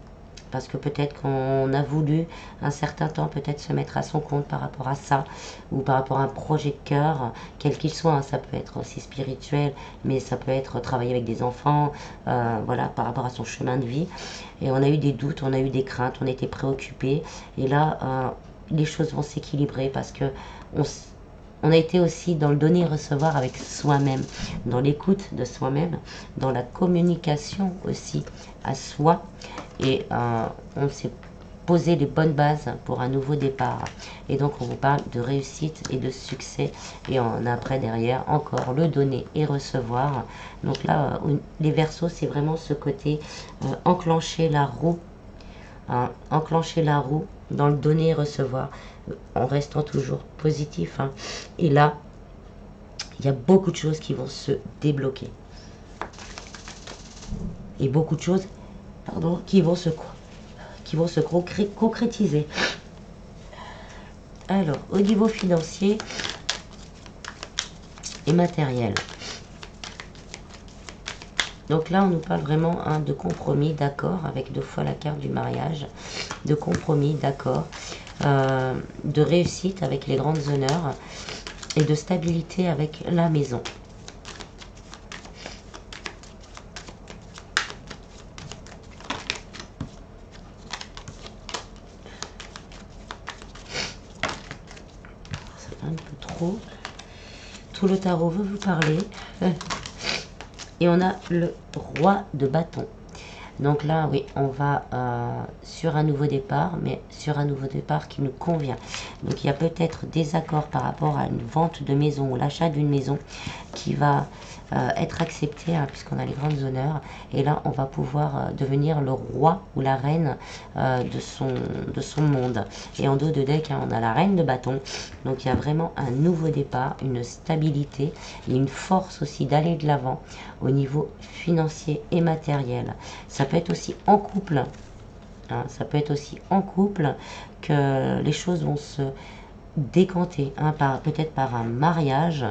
parce que peut-être qu'on a voulu un certain temps peut-être se mettre à son compte par rapport à ça, ou par rapport à un projet de cœur, quel qu'il soit, hein. Ça peut être aussi spirituel, mais ça peut être travailler avec des enfants, voilà, par rapport à son chemin de vie. Et on a eu des doutes, on a eu des craintes, on était préoccupés, et là, les choses vont s'équilibrer parce que on a été aussi dans le donner et recevoir avec soi-même, dans l'écoute de soi-même, dans la communication aussi à soi. Et on s'est posé les bonnes bases pour un nouveau départ. Et donc on vous parle de réussite et de succès. Et on a après derrière encore le donner et recevoir. Donc là, les Verseaux, c'est vraiment ce côté enclencher la roue. Enclencher la roue dans le donner et recevoir, en restant toujours positif, hein. Et là, il y a beaucoup de choses qui vont se débloquer. Et beaucoup de choses, pardon, qui vont se concrétiser. Alors, au niveau financier, et matériel. Donc là, on nous parle vraiment de compromis, d'accord, avec 2 fois la carte du mariage, de compromis, d'accord, de réussite avec les grandes honneurs et de stabilité avec la maison. Ça fait un peu trop. Tout le tarot veut vous parler. Et on a le roi de bâton. Donc là, oui, on va sur un nouveau départ, mais sur un nouveau départ qui nous convient. Donc il y a peut-être des accords par rapport à une vente de maison ou l'achat d'une maison qui va être accepté, hein, puisqu'on a les grandes honneurs. Et là, on va pouvoir devenir le roi ou la reine de son monde. Et en dos de deck, hein, on a la reine de bâton. Donc il y a vraiment un nouveau départ, une stabilité et une force aussi d'aller de l'avant au niveau financier et matériel. Ça peut être aussi en couple, hein, ça peut être aussi en couple que les choses vont se décanter, hein, peut-être par un mariage,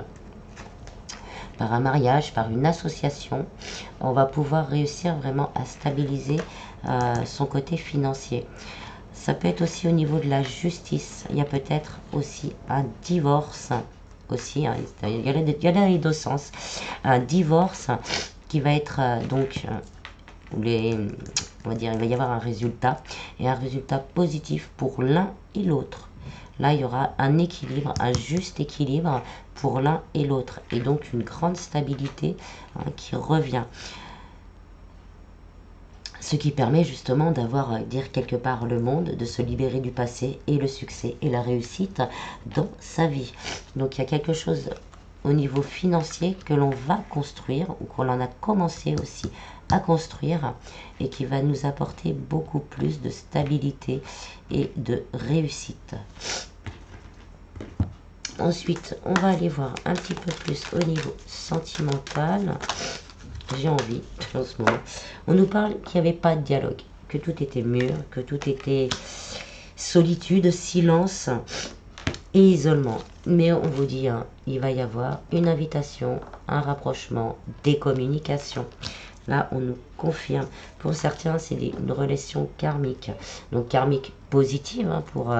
par une association. On va pouvoir réussir vraiment à stabiliser son côté financier. Ça peut être aussi au niveau de la justice. Il y a peut-être aussi un divorce aussi, hein, il y a les deux sens. Un divorce qui va être on va dire, il va y avoir un résultat et un résultat positif pour l'un et l'autre. Là, il y aura un équilibre, un juste équilibre pour l'un et l'autre. Et donc, une grande stabilité, hein, qui revient. Ce qui permet justement d'avoir, dire quelque part, le monde, de se libérer du passé et le succès et la réussite dans sa vie. Donc, il y a quelque chose au niveau financier que l'on va construire ou qu'on en a commencé aussi à construire et qui va nous apporter beaucoup plus de stabilité et de réussite. Ensuite, on va aller voir un petit peu plus au niveau sentimental. J'ai envie en ce moment. On nous parle qu'il n'y avait pas de dialogue, que tout était mûr, que tout était solitude, silence et isolement. Mais on vous dit, hein, il va y avoir une invitation, un rapprochement, des communications. Là, on nous confirme. Pour certains, c'est une relation karmique. Donc, karmique positive, hein, pour...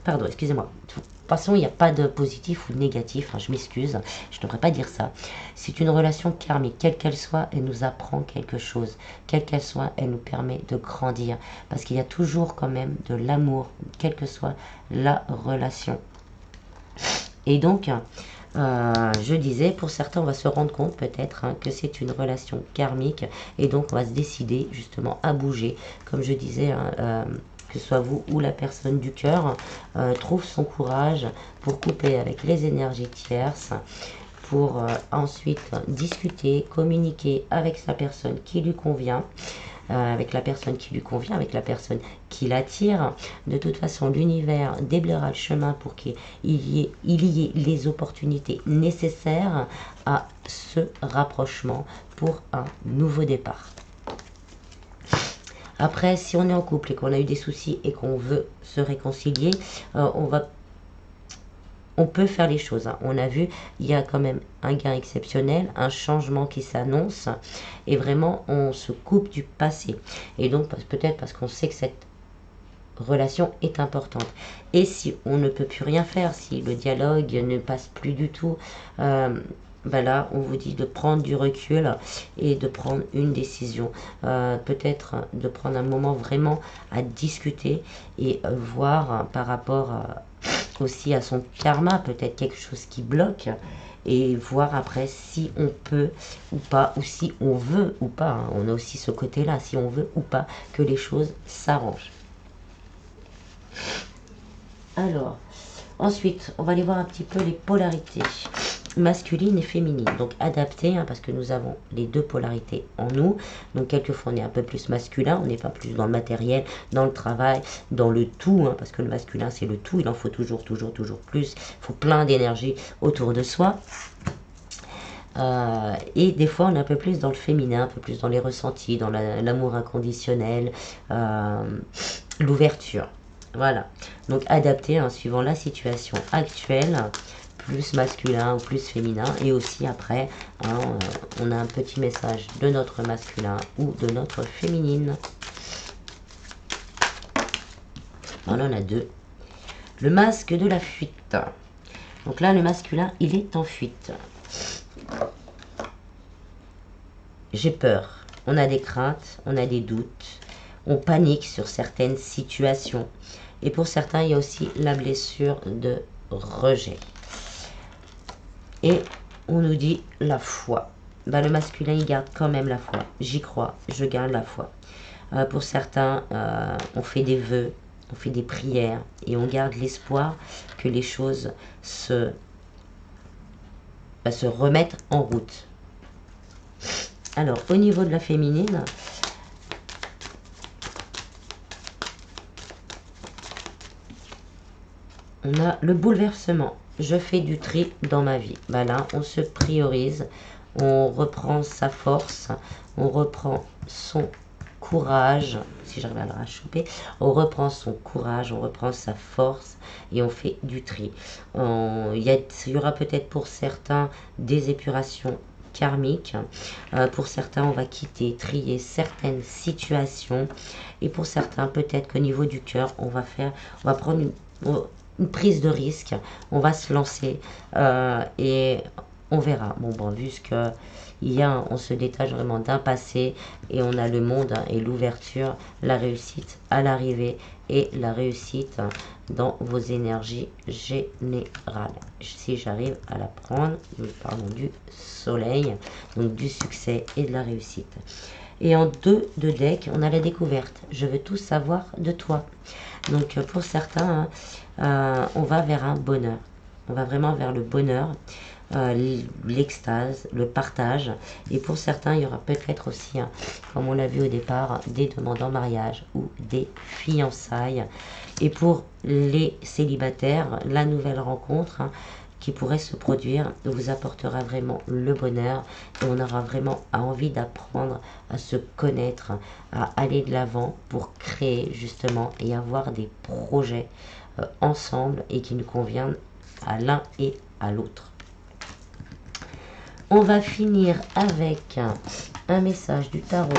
pardon, excusez-moi. De toute façon, il n'y a pas de positif ou négatif. Hein, je m'excuse, je ne devrais pas dire ça. C'est une relation karmique. Quelle qu'elle soit, elle nous apprend quelque chose. Quelle qu'elle soit, elle nous permet de grandir. Parce qu'il y a toujours quand même de l'amour, quelle que soit la relation. Et donc... je disais, pour certains, on va se rendre compte peut-être, hein, que c'est une relation karmique et donc on va se décider justement à bouger. Comme je disais, hein, que ce soit vous ou la personne du cœur, trouve son courage pour couper avec les énergies tierces, pour ensuite discuter, communiquer avec sa personne qui lui convient. Avec la personne qui lui convient, avec la personne qui l'attire. De toute façon, l'univers déblayera le chemin pour qu'il y ait les opportunités nécessaires à ce rapprochement pour un nouveau départ. Après, si on est en couple et qu'on a eu des soucis et qu'on veut se réconcilier, on peut faire les choses, hein. On a vu, il y a quand même un gain exceptionnel, un changement qui s'annonce, et vraiment, on se coupe du passé. Et donc, peut-être parce qu'on sait que cette relation est importante. Et si on ne peut plus rien faire, si le dialogue ne passe plus du tout, là, on vous dit de prendre du recul et de prendre une décision. Peut-être de prendre un moment vraiment à discuter et voir par rapport aussi à son karma, peut-être quelque chose qui bloque, et voir après si on peut ou pas, ou si on veut ou pas, hein. On a aussi ce côté-là, si on veut ou pas que les choses s'arrangent. Alors, ensuite, on va aller voir un petit peu les polarités masculine et féminine, donc adapté, hein, parce que nous avons les deux polarités en nous. Donc quelquefois on est un peu plus masculin, on n'est pas plus dans le matériel, dans le travail, dans le tout, hein, parce que le masculin c'est le tout, il en faut toujours plus, il faut plein d'énergie autour de soi. Et des fois on est un peu plus dans le féminin, un peu plus dans les ressentis, dans l'amour inconditionnel, l'ouverture. Voilà, donc adapté, hein, suivant la situation actuelle, plus masculin ou plus féminin. Et aussi après, hein, on a un petit message de notre masculin ou de notre féminine. On en a deux. Le masque de la fuite. Donc là, le masculin, il est en fuite. J'ai peur. On a des craintes, on a des doutes. On panique sur certaines situations. Et pour certains, il y a aussi la blessure de rejet. Et on nous dit la foi. Bah, le masculin, il garde quand même la foi. J'y crois, je garde la foi. Pour certains, on fait des vœux, on fait des prières et on garde l'espoir que les choses se remettent en route. Alors, au niveau de la féminine, on a le bouleversement. Je fais du tri dans ma vie. Bah là, on se priorise, on reprend sa force, on reprend son courage, si j'arrive à le rachoper, on reprend son courage, on reprend sa force et on fait du tri. Il y aura peut-être pour certains des épurations karmiques. Pour certains, on va quitter, trier certaines situations. Et pour certains, peut-être qu'au niveau du cœur, on va prendre une prise de risque, on va se lancer et on verra. Bon, vu que on se détache vraiment d'un passé et on a le monde et l'ouverture, la réussite à l'arrivée et la réussite dans vos énergies générales. Si j'arrive à la prendre, nous parlons du soleil, donc du succès et de la réussite. Et en 2 de deck, on a la découverte. Je veux tout savoir de toi. Donc pour certains, on va vers un bonheur. On va vraiment vers le bonheur, l'extase, le partage. Et pour certains, il y aura peut-être aussi, comme on l'a vu au départ, des demandes en mariage ou des fiançailles. Et pour les célibataires, la nouvelle rencontre qui pourrait se produire vous apportera vraiment le bonheur et on aura vraiment envie d'apprendre à se connaître, à aller de l'avant pour créer justement et avoir des projets ensemble et qui nous conviennent à l'un et à l'autre. On va finir avec un message du tarot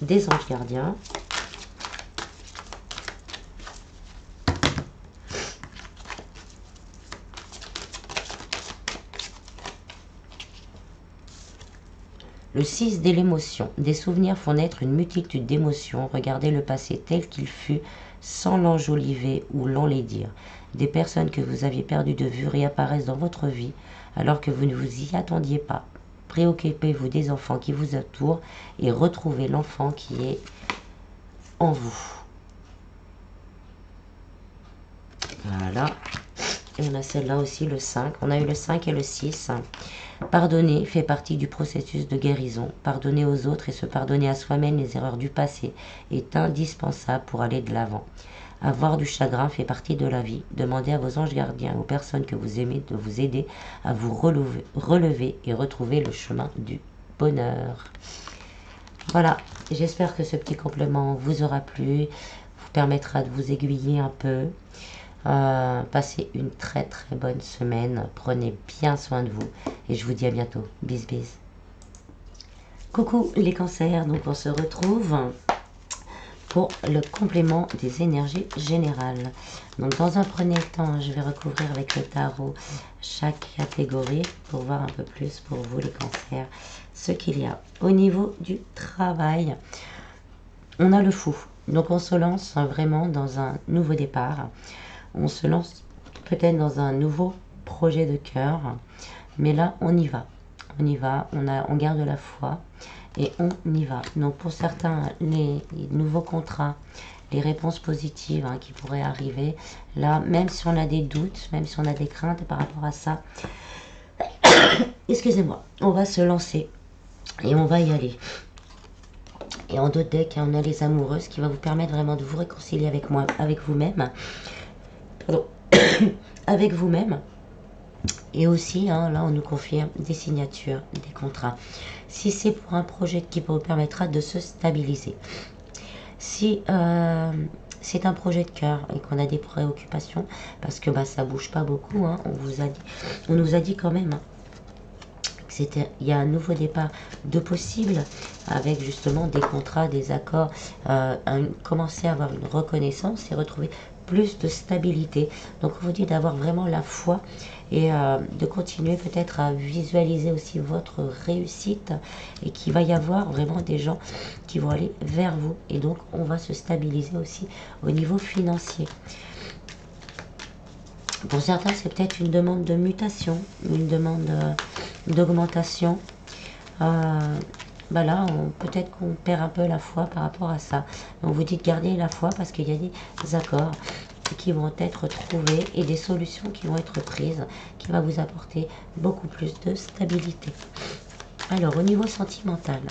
des anges gardiens. Le 6 de l'émotion. Des souvenirs font naître une multitude d'émotions. Regardez le passé tel qu'il fut, sans l'enjoliver ou l'enlaidir. Des personnes que vous aviez perdues de vue réapparaissent dans votre vie alors que vous ne vous y attendiez pas. Préoccupez-vous des enfants qui vous entourent et retrouvez l'enfant qui est en vous. Voilà. Et on a celle-là aussi, le 5. On a eu le 5 et le 6. Pardonner fait partie du processus de guérison. Pardonner aux autres et se pardonner à soi-même les erreurs du passé est indispensable pour aller de l'avant. Avoir du chagrin fait partie de la vie. Demandez à vos anges gardiens, aux personnes que vous aimez, de vous aider à vous relever et retrouver le chemin du bonheur. Voilà, j'espère que ce petit complément vous aura plu, vous permettra de vous aiguiller un peu. Passez une très bonne semaine. Prenez bien soin de vous. Et je vous dis à bientôt. Bis bis. Coucou les cancers. Donc on se retrouve pour le complément des énergies générales. Donc dans un premier temps, je vais recouvrir avec le tarot chaque catégorie pour voir un peu plus pour vous les cancers ce qu'il y a. Au niveau du travail, on a le fou. Donc on se lance vraiment dans un nouveau départ. On se lance peut-être dans un nouveau projet de cœur, mais là on y va, on garde la foi et on y va. Donc pour certains, les nouveaux contrats, les réponses positives qui pourraient arriver, là même si on a des doutes, même si on a des craintes par rapport à ça, excusez-moi, on va se lancer et on va y aller. Et en 2 decks, on a les amoureuses qui va vous permettre vraiment de vous réconcilier avec moi, avec vous-même. Avec vous-même. Et aussi, là, on nous confirme des signatures, des contrats. Si c'est pour un projet qui vous permettra de se stabiliser. Si c'est un projet de cœur et qu'on a des préoccupations, parce que bah, ça bouge pas beaucoup, hein, on nous a dit quand même, hein, il y a un nouveau départ de possible avec justement des contrats, des accords, commencer à avoir une reconnaissance et retrouver plus de stabilité. Donc on vous dit d'avoir vraiment la foi et de continuer peut-être à visualiser aussi votre réussite et qu'il va y avoir vraiment des gens qui vont aller vers vous et donc on va se stabiliser aussi au niveau financier. Pour certains, c'est peut-être une demande de mutation, une demande d'augmentation. Bah là, peut-être qu'on perd un peu la foi par rapport à ça. On vous dit de garder la foi parce qu'il y a des accords qui vont être trouvés et des solutions qui vont être prises, qui va vous apporter beaucoup plus de stabilité. Alors, au niveau sentimental,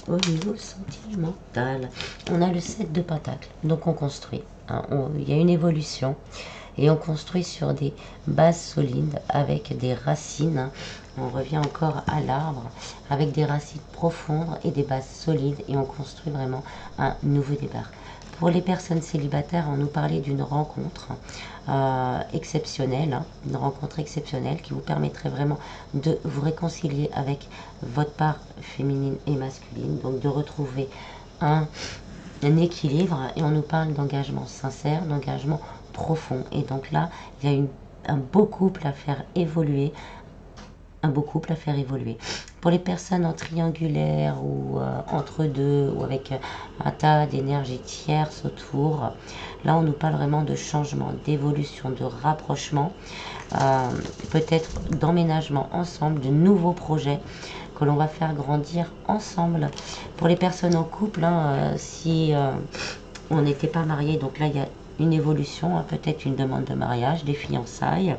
au niveau sentimental, on a le 7 de Pentacle, donc on construit, hein, il y a une évolution et on construit sur des bases solides avec des racines, hein. On revient encore à l'arbre avec des racines profondes et des bases solides et on construit vraiment un nouveau départ. Pour les personnes célibataires, on nous parlait d'une rencontre exceptionnelle, hein, une rencontre exceptionnelle qui vous permettrait vraiment de vous réconcilier avec votre part féminine et masculine, donc de retrouver un équilibre et on nous parle d'engagement sincère, d'engagement profond. Et donc là, il y a un beau couple à faire évoluer, Pour les personnes en triangulaire ou entre deux ou avec un tas d'énergie tierce autour, là on nous parle vraiment de changement, d'évolution, de rapprochement, peut-être d'emménagement ensemble, de nouveaux projets que l'on va faire grandir ensemble. Pour les personnes en couple, hein, si on n'était pas mariés, donc là il y a une évolution, hein, peut-être une demande de mariage, des fiançailles.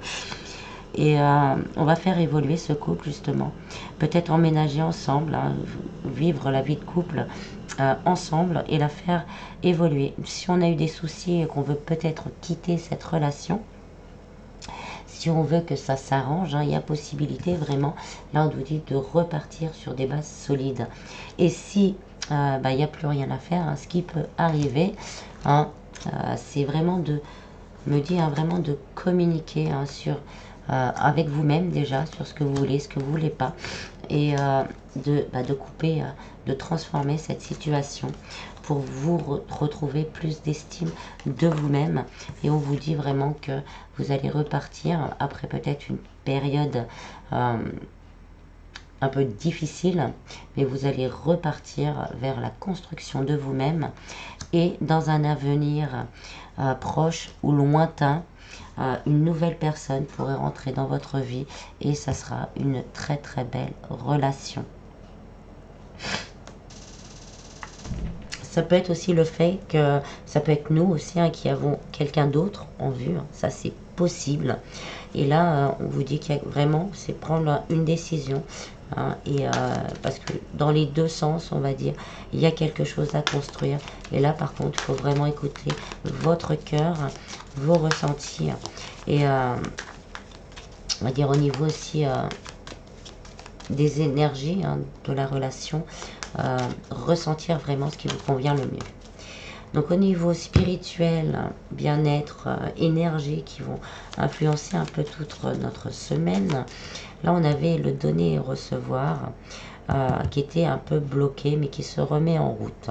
Et on va faire évoluer ce couple justement. Peut-être emménager ensemble, hein, vivre la vie de couple ensemble et la faire évoluer. Si on a eu des soucis et qu'on veut peut-être quitter cette relation, si on veut que ça s'arrange, hein, il y a possibilité vraiment, là on nous dit de repartir sur des bases solides. Et si il n'y a plus rien à faire, hein, ce qui peut arriver, hein, c'est vraiment de me dire, hein, vraiment de communiquer, hein, sur avec vous-même déjà sur ce que vous voulez, ce que vous voulez pas, et de couper, de transformer cette situation pour vous retrouver plus d'estime de vous-même. Et on vous dit vraiment que vous allez repartir après peut-être une période un peu difficile, mais vous allez repartir vers la construction de vous-même et dans un avenir proche ou lointain, une nouvelle personne pourrait rentrer dans votre vie et ça sera une très très belle relation. Ça peut être aussi le fait que ça peut être nous aussi, hein, qui avons quelqu'un d'autre en vue, hein, ça c'est possible. Et là, on vous dit qu'il y a vraiment, c'est prendre une décision, hein, et parce que dans les deux sens, on va dire, il y a quelque chose à construire. Et là, par contre, il faut vraiment écouter votre cœur, vos ressentis, et on va dire au niveau aussi des énergies, hein, de la relation, ressentir vraiment ce qui vous convient le mieux. Donc au niveau spirituel, bien-être, énergie qui vont influencer un peu toute notre semaine. Là on avait le donner et recevoir qui était un peu bloqué mais qui se remet en route.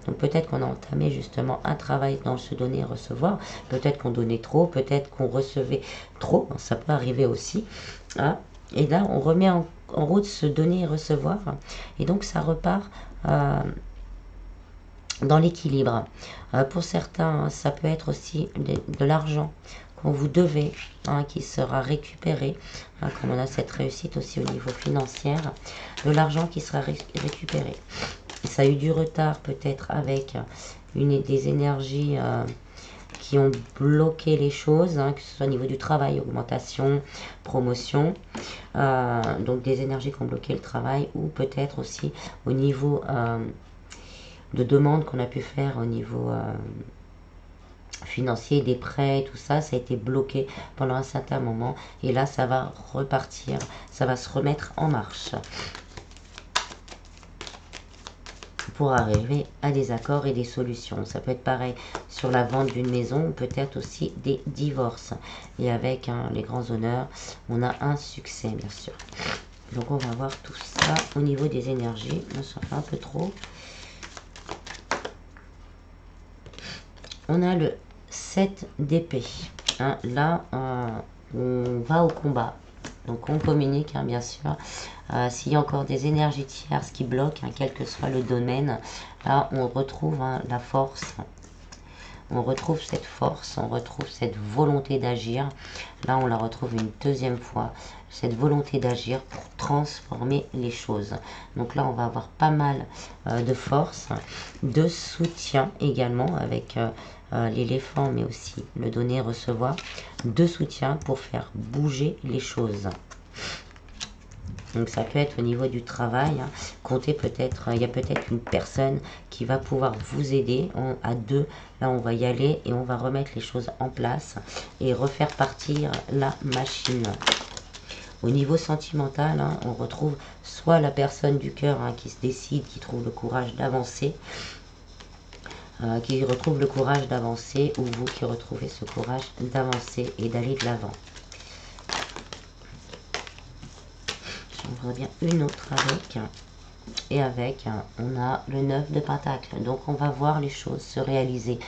Donc peut-être qu'on a entamé justement un travail dans ce donner et recevoir. Peut-être qu'on donnait trop, peut-être qu'on recevait trop, ça peut arriver aussi. Hein. Et là on remet en route ce donner et recevoir. Et donc ça repart dans l'équilibre. Pour certains, ça peut être aussi de l'argent qu'on vous devez, hein, qui sera récupéré, hein, comme on a cette réussite aussi au niveau financier, de l'argent qui sera récupéré. Ça a eu du retard peut-être avec des énergies qui ont bloqué les choses, hein, que ce soit au niveau du travail, augmentation, promotion, donc des énergies qui ont bloqué le travail, ou peut-être aussi au niveau de demandes qu'on a pu faire au niveau financier, des prêts, tout ça, ça a été bloqué pendant un certain moment. Et là, ça va repartir, ça va se remettre en marche pour arriver à des accords et des solutions. Ça peut être pareil sur la vente d'une maison, peut-être aussi des divorces. Et avec les grands honneurs, on a un succès, bien sûr. Donc, on va voir tout ça au niveau des énergies. Ça fait un peu trop. On a le 7 d'épée. Hein, là, on va au combat. Donc, on communique, hein, bien sûr. S'il y a encore des énergies tierces qui bloquent, hein, quel que soit le domaine, là, on retrouve la force. On retrouve cette force, on retrouve cette volonté d'agir. Là, on la retrouve une deuxième fois, cette volonté d'agir pour transformer les choses. Donc là, on va avoir pas mal de force, de soutien également avec l'éléphant, mais aussi le donner-recevoir, de soutien pour faire bouger les choses. Donc ça peut être au niveau du travail, hein. Comptez peut-être, il y a peut-être une personne qui va pouvoir vous aider. À deux, là on va y aller et on va remettre les choses en place et refaire partir la machine. Au niveau sentimental, hein, on retrouve soit la personne du cœur, hein, qui se décide, qui trouve le courage d'avancer, qui retrouve le courage d'avancer, ou vous qui retrouvez ce courage d'avancer et d'aller de l'avant. On bien une autre avec, et avec, on a le 9 de Pentacle. Donc on va voir les choses se réaliser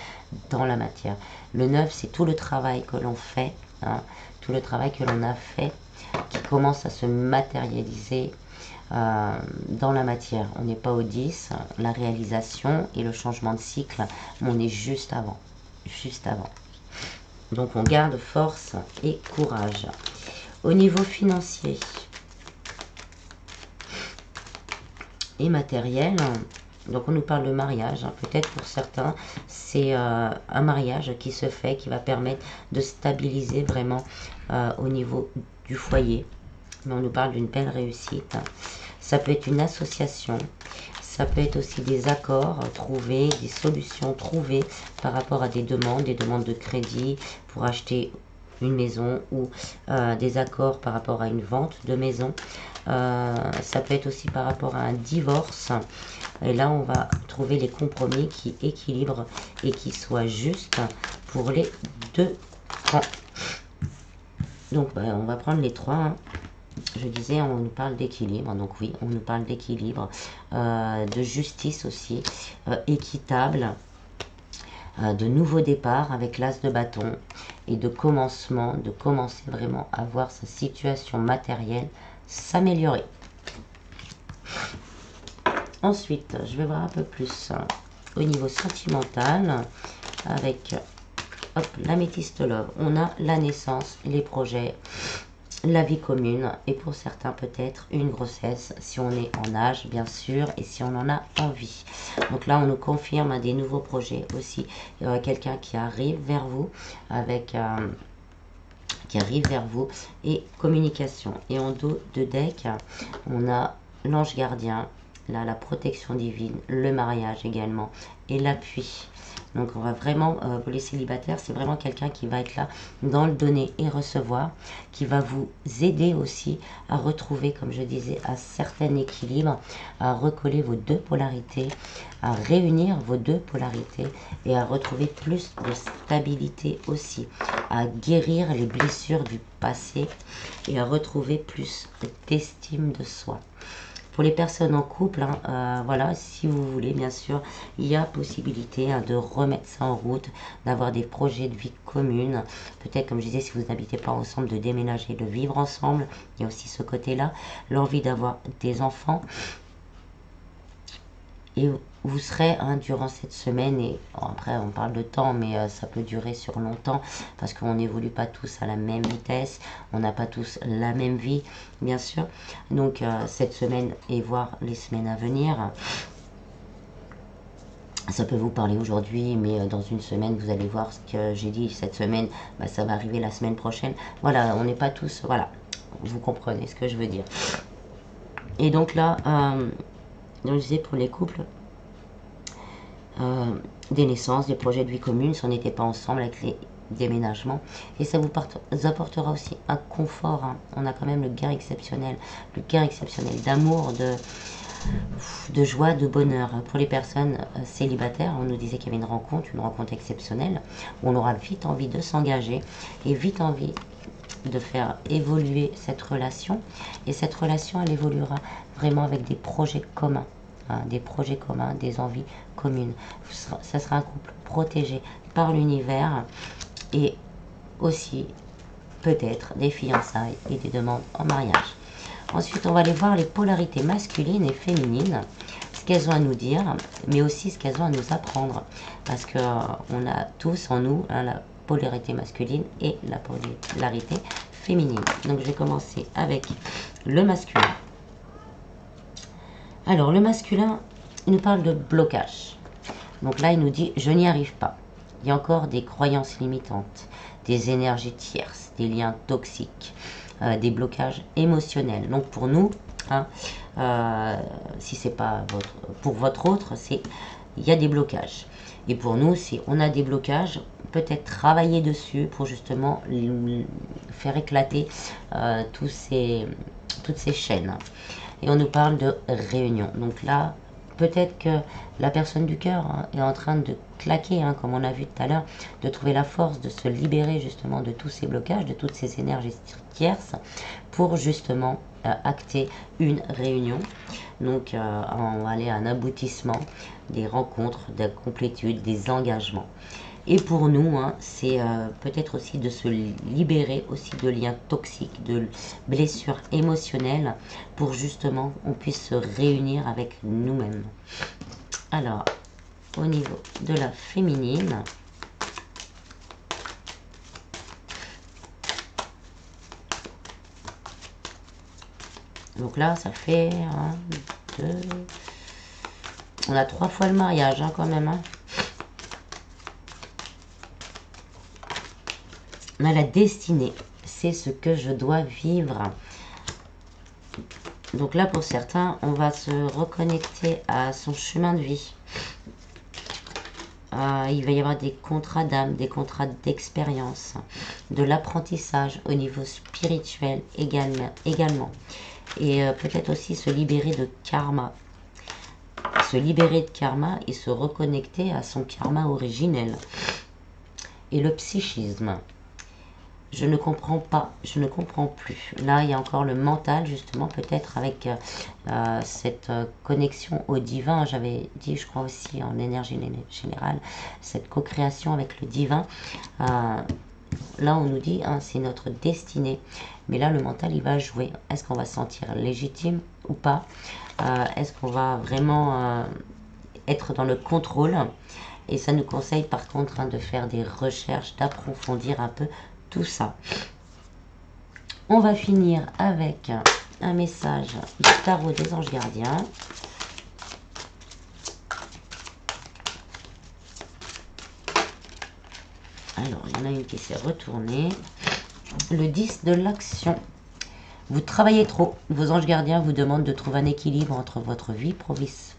dans la matière. Le 9, c'est tout le travail que l'on fait, hein, tout le travail que l'on a fait qui commence à se matérialiser dans la matière. On n'est pas au 10, la réalisation et le changement de cycle, mais on est juste avant. Juste avant. Donc on garde force et courage. Au niveau financier et matériel, donc on nous parle de mariage, hein. Peut-être pour certains c'est un mariage qui se fait, qui va permettre de stabiliser vraiment au niveau du foyer, mais on nous parle d'une belle réussite. Ça peut être une association, ça peut être aussi des accords trouvés, des solutions trouvées par rapport à des demandes de crédit pour acheter une maison, ou des accords par rapport à une vente de maison. Ça peut être aussi par rapport à un divorce. Et là, on va trouver les compromis qui équilibrent et qui soient justes pour les deux camps. Donc, on va prendre les trois, hein. Je disais, on nous parle d'équilibre. Donc oui, on nous parle d'équilibre, de justice aussi, équitable, de nouveaux départs avec l'as de bâton, et de commencement, de commencer vraiment à voir sa situation matérielle s'améliorer. Ensuite, je vais voir un peu plus au niveau sentimental avec l'améthyste love. On a la naissance, les projets, la vie commune, et pour certains peut-être une grossesse si on est en âge, bien sûr, et si on en a envie. Donc là on nous confirme des nouveaux projets aussi. Il y aura quelqu'un qui arrive vers vous avec et communication. Et en dos de deck, on a l'ange gardien, là la protection divine, le mariage également et l'appui. Donc on va vraiment, pour les célibataires, c'est vraiment quelqu'un qui va être là dans le donner et recevoir, qui va vous aider aussi à retrouver, comme je disais, un certain équilibre, à recoller vos deux polarités, à réunir vos deux polarités et à retrouver plus de stabilité aussi, à guérir les blessures du passé et à retrouver plus d'estime de soi. Pour les personnes en couple, hein, voilà, si vous voulez, bien sûr, il y a possibilité, hein, de remettre ça en route, d'avoir des projets de vie communes. Peut-être, comme je disais, si vous n'habitez pas ensemble, de déménager, de vivre ensemble. Il y a aussi ce côté-là, l'envie d'avoir des enfants. Et vous serez, hein, durant cette semaine, et après on parle de temps, mais ça peut durer sur longtemps, parce qu'on n'évolue pas tous à la même vitesse, on n'a pas tous la même vie, bien sûr. Donc cette semaine et voire les semaines à venir, ça peut vous parler aujourd'hui, mais dans une semaine, vous allez voir ce que j'ai dit cette semaine, ça va arriver la semaine prochaine. Voilà, on n'est pas tous, voilà, vous comprenez ce que je veux dire. Et donc là, donc je disais pour les couples, des naissances, des projets de vie commune, si on n'était pas ensemble avec les déménagements. Et ça vous apportera aussi un confort. Hein. On a quand même le gain exceptionnel d'amour, de joie, de bonheur. Pour les personnes célibataires, on nous disait qu'il y avait une rencontre exceptionnelle, où on aura vite envie de s'engager et vite envie de faire évoluer cette relation. Et cette relation, elle évoluera vraiment avec des projets communs. Hein, des projets communs, des envies communes. Ça sera un couple protégé par l'univers et aussi peut-être des fiançailles et des demandes en mariage. Ensuite, on va aller voir les polarités masculines et féminines, ce qu'elles ont à nous dire, mais aussi ce qu'elles ont à nous apprendre. Parce qu'on a tous en nous la polarité masculine et la polarité féminine. Donc, je vais commencer avec le masculin. Alors, le masculin, il nous parle de blocage. Donc là, il nous dit « je n'y arrive pas ». Il y a encore des croyances limitantes, des énergies tierces, des liens toxiques, des blocages émotionnels. Donc pour nous, hein, si c'est pas pour votre autre, il y a des blocages. Et pour nous, si on a des blocages, peut-être travailler dessus pour justement faire éclater toutes ces chaînes. Et on nous parle de réunion. Donc là, peut-être que la personne du cœur hein, est en train de claquer, hein, comme on a vu tout à l'heure, de trouver la force de se libérer justement de tous ces blocages, de toutes ces énergies tierces, pour justement acter une réunion. Donc on va aller à un aboutissement, des rencontres, de complétude, des engagements. Et pour nous, hein, c'est peut-être aussi de se libérer aussi de liens toxiques, de blessures émotionnelles, pour justement on puisse se réunir avec nous-mêmes. Alors, au niveau de la féminine, donc là, ça fait 1, 2, on a 3 fois le mariage hein, quand même. Hein. On a la destinée, c'est ce que je dois vivre. Donc là, pour certains, on va se reconnecter à son chemin de vie. Il va y avoir des contrats d'âme, des contrats d'expérience, de l'apprentissage au niveau spirituel également. Et peut-être aussi se libérer de karma. Se libérer de karma et se reconnecter à son karma originel. Et le psychisme. Je ne comprends pas, je ne comprends plus. Là, il y a encore le mental, justement, peut-être avec cette connexion au divin. J'avais dit, je crois aussi, en énergie générale, cette co-création avec le divin. Là, on nous dit, hein, c'est notre destinée. Mais là, le mental, il va jouer. Est-ce qu'on va se sentir légitime ou pas? Est-ce qu'on va vraiment être dans le contrôle? Et ça nous conseille, par contre, hein, de faire des recherches, d'approfondir un peu tout ça. On va finir avec un message du tarot des anges gardiens. Alors, il y en a une qui s'est retournée. Le 10 de l'action. Vous travaillez trop. Vos anges gardiens vous demandent de trouver un équilibre entre votre vie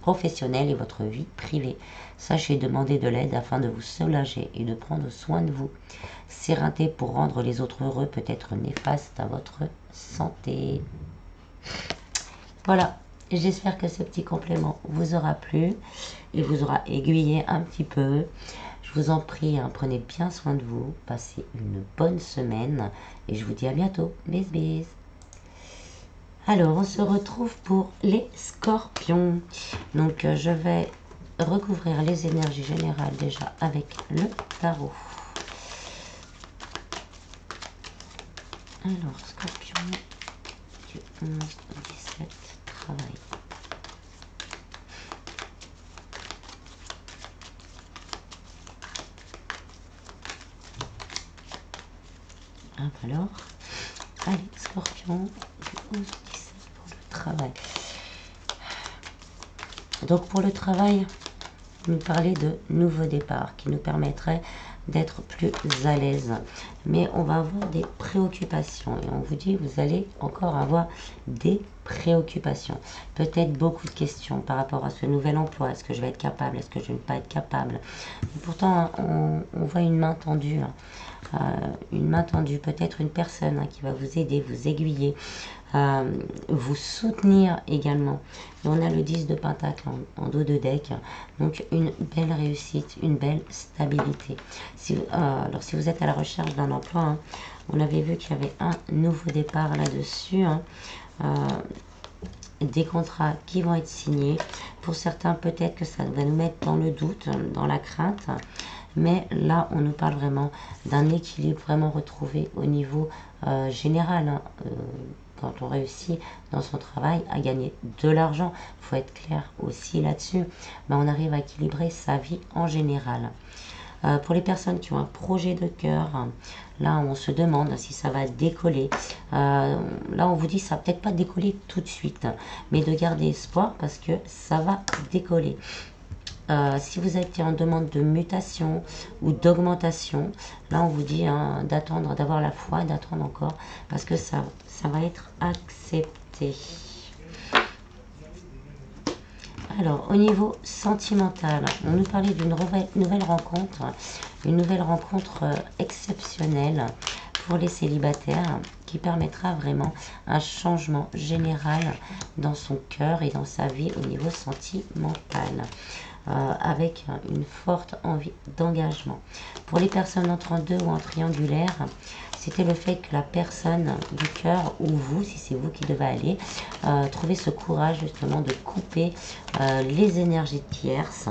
professionnelle et votre vie privée. Sachez demander de l'aide afin de vous soulager et de prendre soin de vous. S'éreinter pour rendre les autres heureux peut être néfaste à votre santé. Voilà, j'espère que ce petit complément vous aura plu et vous aura aiguillé un petit peu. Je vous en prie, hein, prenez bien soin de vous, passez une bonne semaine et je vous dis à bientôt. Bis bis. Alors, on se retrouve pour les scorpions. Donc, je vais recouvrir les énergies générales déjà avec le tarot. Alors, scorpion, du 11 au 17, travail. Alors, allez, scorpion, du 11 au 17 pour le travail. Donc, pour le travail, nous parler de nouveaux départs qui nous permettraient d'être plus à l'aise. Mais on va avoir des préoccupations. Et on vous dit, vous allez encore avoir des préoccupations. Peut-être beaucoup de questions par rapport à ce nouvel emploi. Est-ce que je vais être capable? Est-ce que je ne vais pas être capable? Et pourtant, on voit une main tendue. Une main tendue, peut-être une personne qui va vous aider, vous aiguiller, vous soutenir également. Et on a le 10 de Pentacle en dos de deck, donc une belle réussite, une belle stabilité. Alors si vous êtes à la recherche d'un emploi, on avait vu qu'il y avait un nouveau départ là-dessus, des contrats qui vont être signés. Pour certains, peut-être que ça va nous mettre dans le doute, dans la crainte, mais là, on nous parle vraiment d'un équilibre vraiment retrouvé au niveau général. Quand on réussit dans son travail à gagner de l'argent, il faut être clair aussi là-dessus, mais on arrive à équilibrer sa vie en général. Pour les personnes qui ont un projet de cœur, là on se demande si ça va décoller. Là on vous dit ça va peut-être pas décoller tout de suite, mais de garder espoir parce que ça va décoller. Si vous êtes en demande de mutation ou d'augmentation, là on vous dit d'attendre, d'avoir la foi, d'attendre encore, parce que ça va être accepté. Alors, au niveau sentimental, on nous parlait d'une nouvelle rencontre, exceptionnelle pour les célibataires qui permettra vraiment un changement général dans son cœur et dans sa vie au niveau sentimental. Avec une forte envie d'engagement. Pour les personnes en 32 ou en triangulaire, c'était le fait que la personne du cœur, ou vous, si c'est vous qui devez aller, trouver ce courage justement de couper les énergies tierces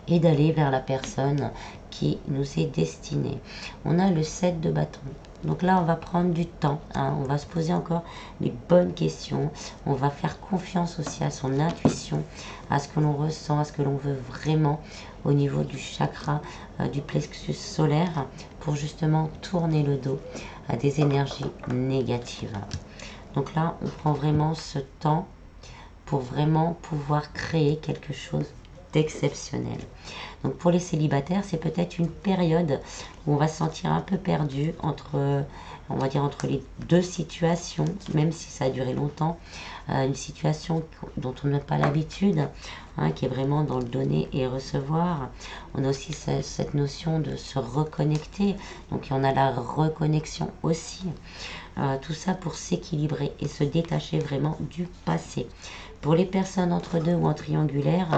et d'aller vers la personne qui nous est destinée. On a le 7 de bâton. Donc là, on va prendre du temps, on va se poser encore les bonnes questions, on va faire confiance aussi à son intuition, à ce que l'on ressent, à ce que l'on veut vraiment au niveau du chakra, du plexus solaire, pour justement tourner le dos à des énergies négatives. Donc là, on prend vraiment ce temps pour vraiment pouvoir créer quelque chose d'exceptionnel. Donc pour les célibataires, c'est peut-être une période où on va se sentir un peu perdu entre, on va dire, entre les deux situations, même si ça a duré longtemps. Une situation dont on n'a pas l'habitude, qui est vraiment dans le donner et recevoir. On a aussi cette notion de se reconnecter, donc on a la reconnexion aussi. Tout ça pour s'équilibrer et se détacher vraiment du passé. Pour les personnes entre deux ou en triangulaire,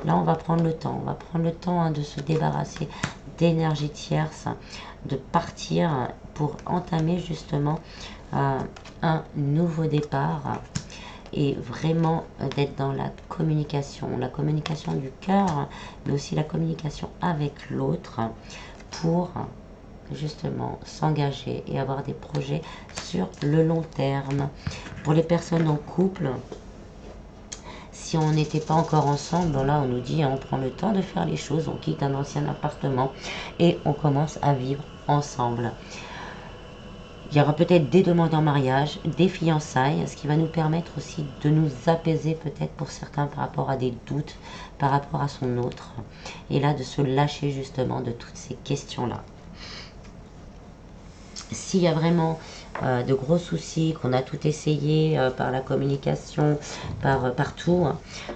là on va prendre le temps. On va prendre le temps de se débarrasser d'énergie tierce, de partir pour entamer justement un nouveau départ et vraiment d'être dans la communication du cœur, mais aussi la communication avec l'autre pour justement s'engager et avoir des projets sur le long terme. Pour les personnes en couple, si on n'était pas encore ensemble, là on nous dit on prend le temps de faire les choses, on quitte un ancien appartement et on commence à vivre ensemble. Il y aura peut-être des demandes en mariage, des fiançailles, ce qui va nous permettre aussi de nous apaiser peut-être pour certains par rapport à des doutes, par rapport à son autre. Et là de se lâcher justement de toutes ces questions-là. S'il y a vraiment de gros soucis, qu'on a tout essayé par la communication, partout,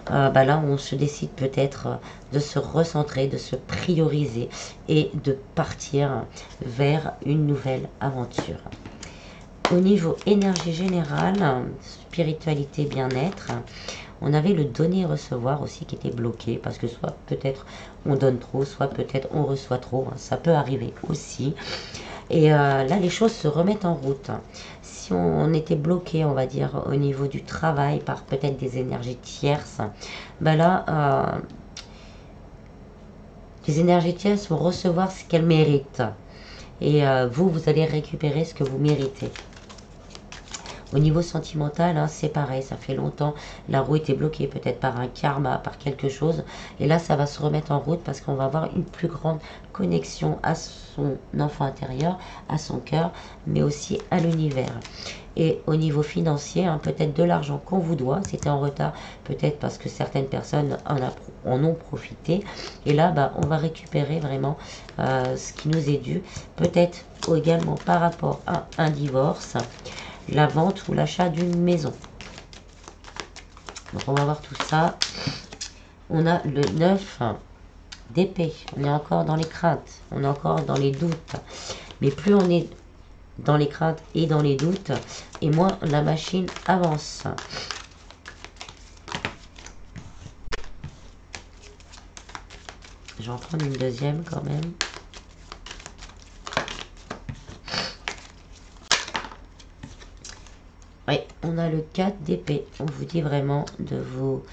là on se décide peut-être de se recentrer, de se prioriser et de partir vers une nouvelle aventure. Au niveau énergie générale, spiritualité, bien-être, on avait le donner et recevoir aussi qui était bloqué parce que soit peut-être on donne trop, soit peut-être on reçoit trop, ça peut arriver aussi. Et là, les choses se remettent en route. Si on était bloqué, on va dire, au niveau du travail, par peut-être des énergies tierces, là, les énergies tierces vont recevoir ce qu'elles méritent. Et vous allez récupérer ce que vous méritez. Au niveau sentimental, c'est pareil, ça fait longtemps, la roue était bloquée peut-être par un karma, par quelque chose. Et là, ça va se remettre en route parce qu'on va avoir une plus grande connexion à son enfant intérieur, à son cœur, mais aussi à l'univers. Et au niveau financier, hein, peut-être de l'argent qu'on vous doit, c'était en retard, peut-être parce que certaines personnes en ont profité. Et là, bah, on va récupérer vraiment ce qui nous est dû. Peut-être également par rapport à un divorce, la vente ou l'achat d'une maison. Donc on va voir tout ça. On a le 9 d'épée. On est encore dans les craintes. On est encore dans les doutes. Mais plus on est dans les craintes et dans les doutes, et moins la machine avance. Je vais en prendre une deuxième quand même. Oui, on a le 4 d'épée. On vous dit vraiment de vous...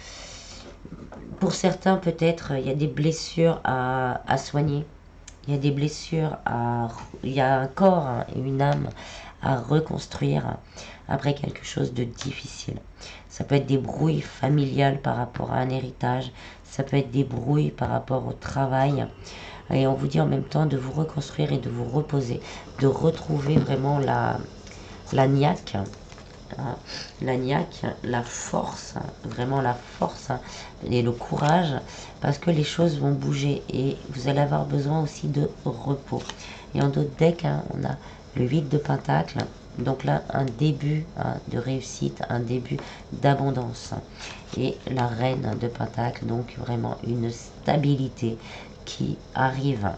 Pour certains, peut-être, il y a des blessures à soigner. Il y a des blessures à... Il y a un corps et une âme à reconstruire après quelque chose de difficile. Ça peut être des brouilles familiales par rapport à un héritage. Ça peut être des brouilles par rapport au travail. Et on vous dit en même temps de vous reconstruire et de vous reposer. De retrouver vraiment la niaque. La niaque, la force, vraiment la force et le courage, parce que les choses vont bouger et vous allez avoir besoin aussi de repos. Et en d'autres decks, on a le 8 de Pentacle, donc là un début de réussite, un début d'abondance. Et la Reine de Pentacle, donc vraiment une stabilité qui arrive.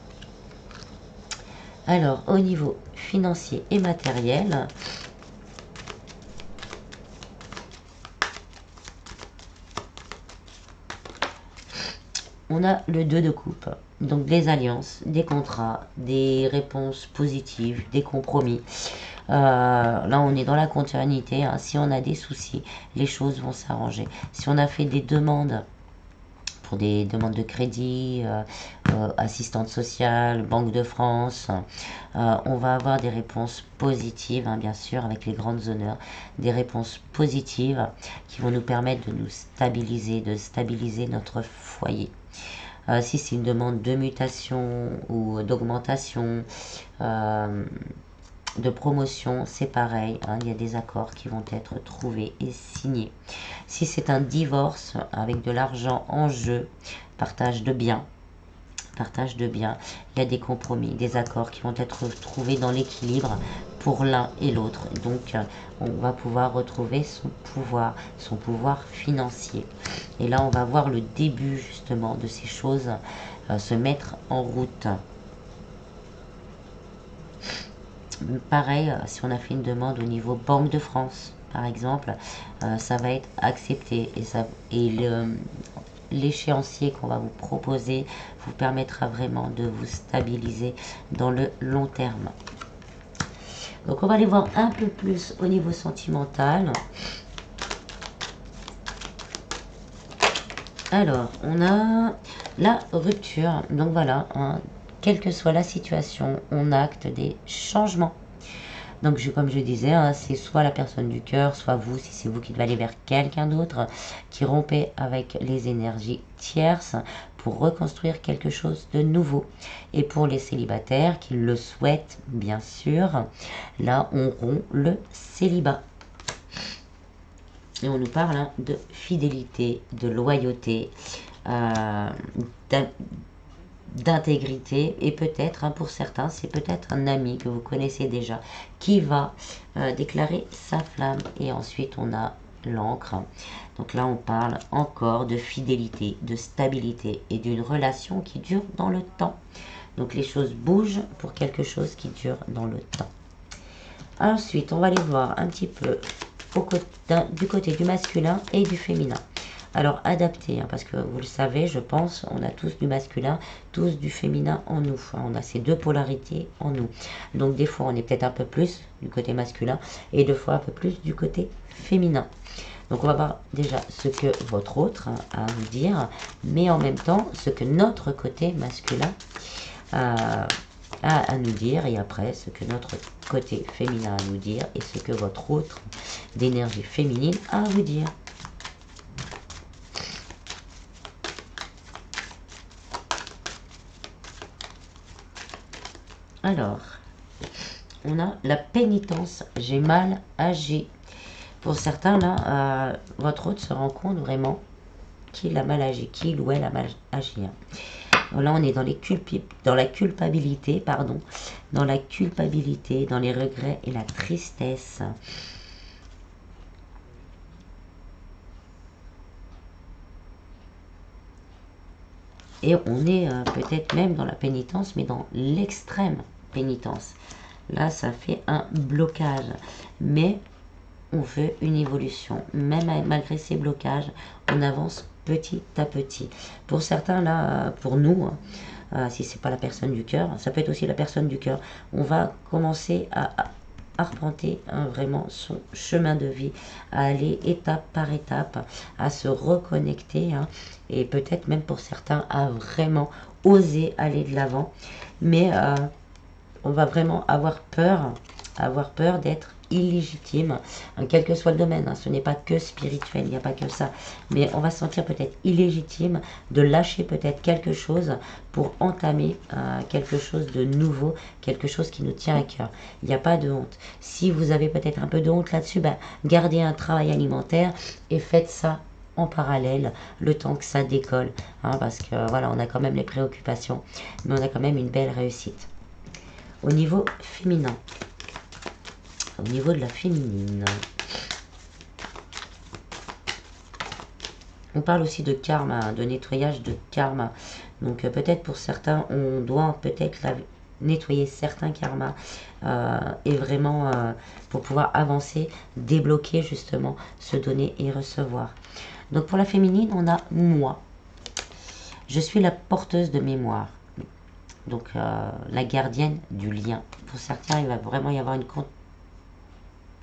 Alors au niveau financier et matériel, on a le 2 de coupe, donc des alliances, des contrats, des réponses positives, des compromis. Là, on est dans la continuité. Si on a des soucis, les choses vont s'arranger. Si on a fait des demandes pour des demandes de crédit, assistante sociale, Banque de France, on va avoir des réponses positives, bien sûr, avec les grandes honneurs, des réponses positives qui vont nous permettre de nous stabiliser, de stabiliser notre foyer. Si c'est une demande de mutation ou d'augmentation, de promotion, c'est pareil, il y a des accords qui vont être trouvés et signés. Si c'est un divorce avec de l'argent en jeu, partage de biens, il y a des compromis, des accords qui vont être trouvés dans l'équilibre pour l'un et l'autre. Donc on va pouvoir retrouver son pouvoir financier. Et là on va voir le début justement de ces choses se mettre en route. Pareil, si on a fait une demande au niveau Banque de France, par exemple, ça va être accepté et l'échéancier qu'on va vous proposer vous permettra vraiment de vous stabiliser dans le long terme. Donc on va aller voir un peu plus au niveau sentimental. Alors, on a la rupture. Donc voilà, quelle que soit la situation, on acte des changements. Donc, comme je disais, c'est soit la personne du cœur, soit vous, si c'est vous qui devez aller vers quelqu'un d'autre, qui rompez avec les énergies tierces pour reconstruire quelque chose de nouveau. Et pour les célibataires qui le souhaitent, bien sûr, là, on rompt le célibat. Et on nous parle de fidélité, de loyauté, d'intégrité, et peut-être, pour certains, c'est peut-être un ami que vous connaissez déjà qui va déclarer sa flamme. Et ensuite, on a l'encre. Donc là, on parle encore de fidélité, de stabilité et d'une relation qui dure dans le temps. Donc les choses bougent pour quelque chose qui dure dans le temps. Ensuite, on va aller voir un petit peu du côté du masculin et du féminin. Alors adapté, parce que vous le savez, je pense, on a tous du masculin, tous du féminin en nous. On a ces deux polarités en nous. Donc des fois, on est peut-être un peu plus du côté masculin et des fois un peu plus du côté féminin. Donc on va voir déjà ce que votre autre a à nous dire, mais en même temps, ce que notre côté masculin a à nous dire, et après ce que notre côté féminin a à nous dire et ce que votre autre d'énergie féminine a à vous dire. Alors, on a la pénitence. J'ai mal agi. Pour certains, là, votre hôte se rend compte vraiment qu'il a mal agi, qu'il ou elle a mal agi. Là, on est dans la culpabilité, pardon, dans la culpabilité, dans les regrets et la tristesse. Et on est peut-être même dans la pénitence, mais dans l'extrême pénitence. Là, ça fait un blocage. Mais on veut une évolution. Même malgré ces blocages, on avance petit à petit. Pour certains, là, pour nous, si c'est pas la personne du cœur, ça peut être aussi la personne du cœur. On va commencer à arpenter vraiment son chemin de vie, à aller étape par étape, à se reconnecter, et peut-être même pour certains à vraiment oser aller de l'avant. Mais on va vraiment avoir peur d'être illégitime, quel que soit le domaine, ce n'est pas que spirituel, il n'y a pas que ça, mais on va se sentir peut-être illégitime de lâcher peut-être quelque chose pour entamer quelque chose de nouveau, quelque chose qui nous tient à cœur. Il n'y a pas de honte. Si vous avez peut-être un peu de honte là-dessus, gardez un travail alimentaire et faites ça en parallèle le temps que ça décolle, parce que voilà, on a quand même les préoccupations, mais on a quand même une belle réussite. Au niveau féminin, au niveau de la féminine, on parle aussi de karma, de nettoyage de karma. Donc peut-être pour certains, on doit peut-être nettoyer certains karmas et vraiment pour pouvoir avancer, débloquer justement, se donner et recevoir. Donc pour la féminine, on a moi. Je suis la porteuse de mémoire. Donc la gardienne du lien. Pour certains, il va vraiment y avoir une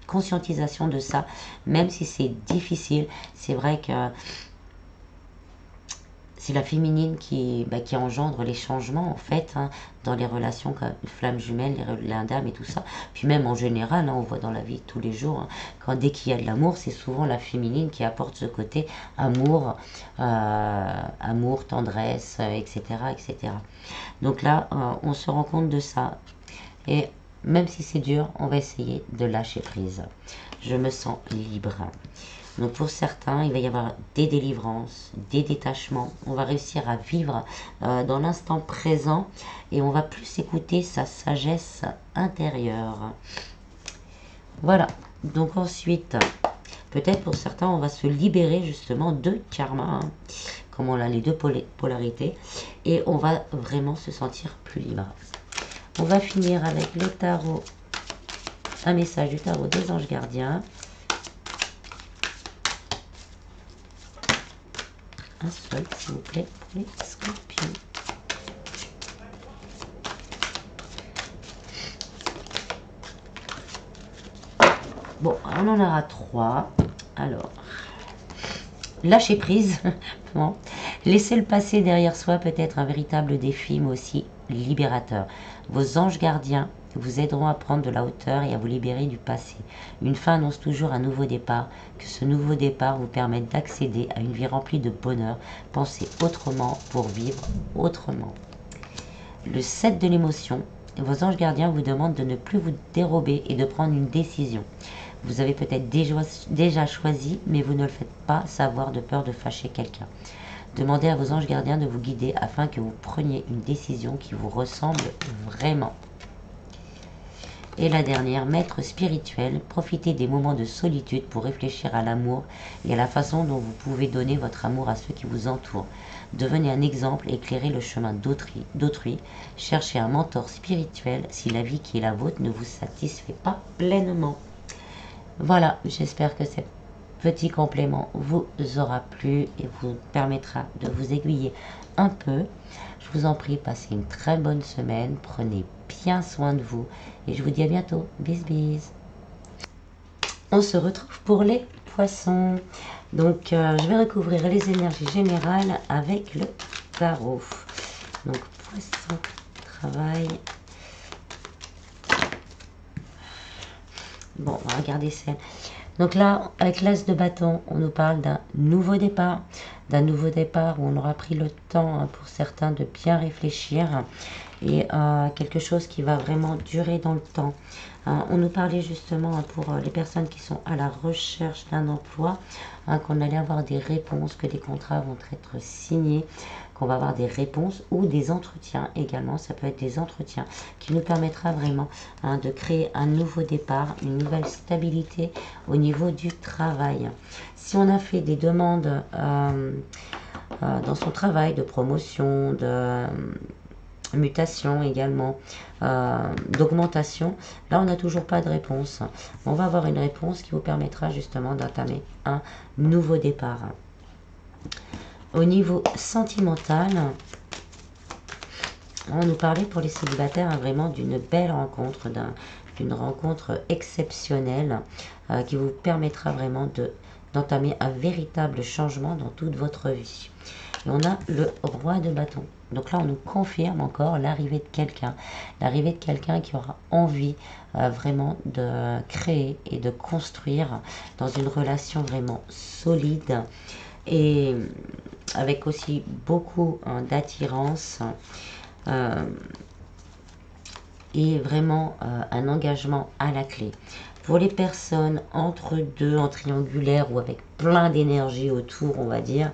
conscientisation de ça, même si c'est difficile. C'est vrai que c'est la féminine qui engendre les changements en fait, dans les relations comme flammes jumelles, l'indame et tout ça. Puis même en général, on voit dans la vie de tous les jours, dès qu'il y a de l'amour, c'est souvent la féminine qui apporte ce côté amour, amour, tendresse, etc., etc. Donc là, on se rend compte de ça. Et même si c'est dur, on va essayer de lâcher prise. Je me sens libre. Donc pour certains, il va y avoir des délivrances, des détachements. On va réussir à vivre dans l'instant présent et on va plus écouter sa sagesse intérieure. Voilà. Donc ensuite, peut-être pour certains, on va se libérer justement de karma, comme on a les deux polarités, et on va vraiment se sentir plus libre. On va finir avec le tarot, un message du tarot des anges gardiens. Un seul, s'il vous plaît, pour les scorpions. Bon, on en aura 3. Alors, lâcher prise. Bon. Laisser le passé derrière soi peut être un véritable défi, mais aussi libérateur. Vos anges gardiens vous aideront à prendre de la hauteur et à vous libérer du passé. Une fin annonce toujours un nouveau départ. Que ce nouveau départ vous permette d'accéder à une vie remplie de bonheur. Pensez autrement pour vivre autrement. Le 7 de l'émotion. Vos anges gardiens vous demandent de ne plus vous dérober et de prendre une décision. Vous avez peut-être déjà choisi, mais vous ne le faites pas savoir de peur de fâcher quelqu'un. Demandez à vos anges gardiens de vous guider afin que vous preniez une décision qui vous ressemble vraiment. Et la dernière, maître spirituel, profitez des moments de solitude pour réfléchir à l'amour et à la façon dont vous pouvez donner votre amour à ceux qui vous entourent. Devenez un exemple et éclairez le chemin d'autrui. Cherchez un mentor spirituel si la vie qui est la vôtre ne vous satisfait pas pleinement. Voilà, j'espère que ces petits compléments vous aura plu et vous permettra de vous aiguiller un peu. Je vous en prie, passez une très bonne semaine, prenez bien soin de vous et je vous dis à bientôt. Bis bis. On se retrouve pour les poissons. Donc je vais recouvrir les énergies générales avec le tarot. Donc poisson, travail. Bon, on va regarder celle. Donc là, avec l'as de bâton, on nous parle d'un nouveau départ où on aura pris le temps pour certains de bien réfléchir et quelque chose qui va vraiment durer dans le temps. On nous parlait justement pour les personnes qui sont à la recherche d'un emploi, qu'on allait avoir des réponses, que des contrats vont être signés, qu'on va avoir des réponses ou des entretiens également. Ça peut être des entretiens qui nous permettra vraiment de créer un nouveau départ, une nouvelle stabilité au niveau du travail. Si on a fait des demandes dans son travail de promotion, de mutation également, d'augmentation, là on n'a toujours pas de réponse. On va avoir une réponse qui vous permettra justement d'entamer un nouveau départ. Au niveau sentimental, on nous parlait pour les célibataires vraiment d'une belle rencontre, d'une rencontre exceptionnelle qui vous permettra vraiment d'entamer un véritable changement dans toute votre vie. Et on a le roi de bâton. Donc là, on nous confirme encore l'arrivée de quelqu'un. L'arrivée de quelqu'un qui aura envie vraiment de créer et de construire dans une relation vraiment solide et avec aussi beaucoup d'attirance et vraiment un engagement à la clé. Pour les personnes entre deux, en triangulaire ou avec plein d'énergie autour, on va dire,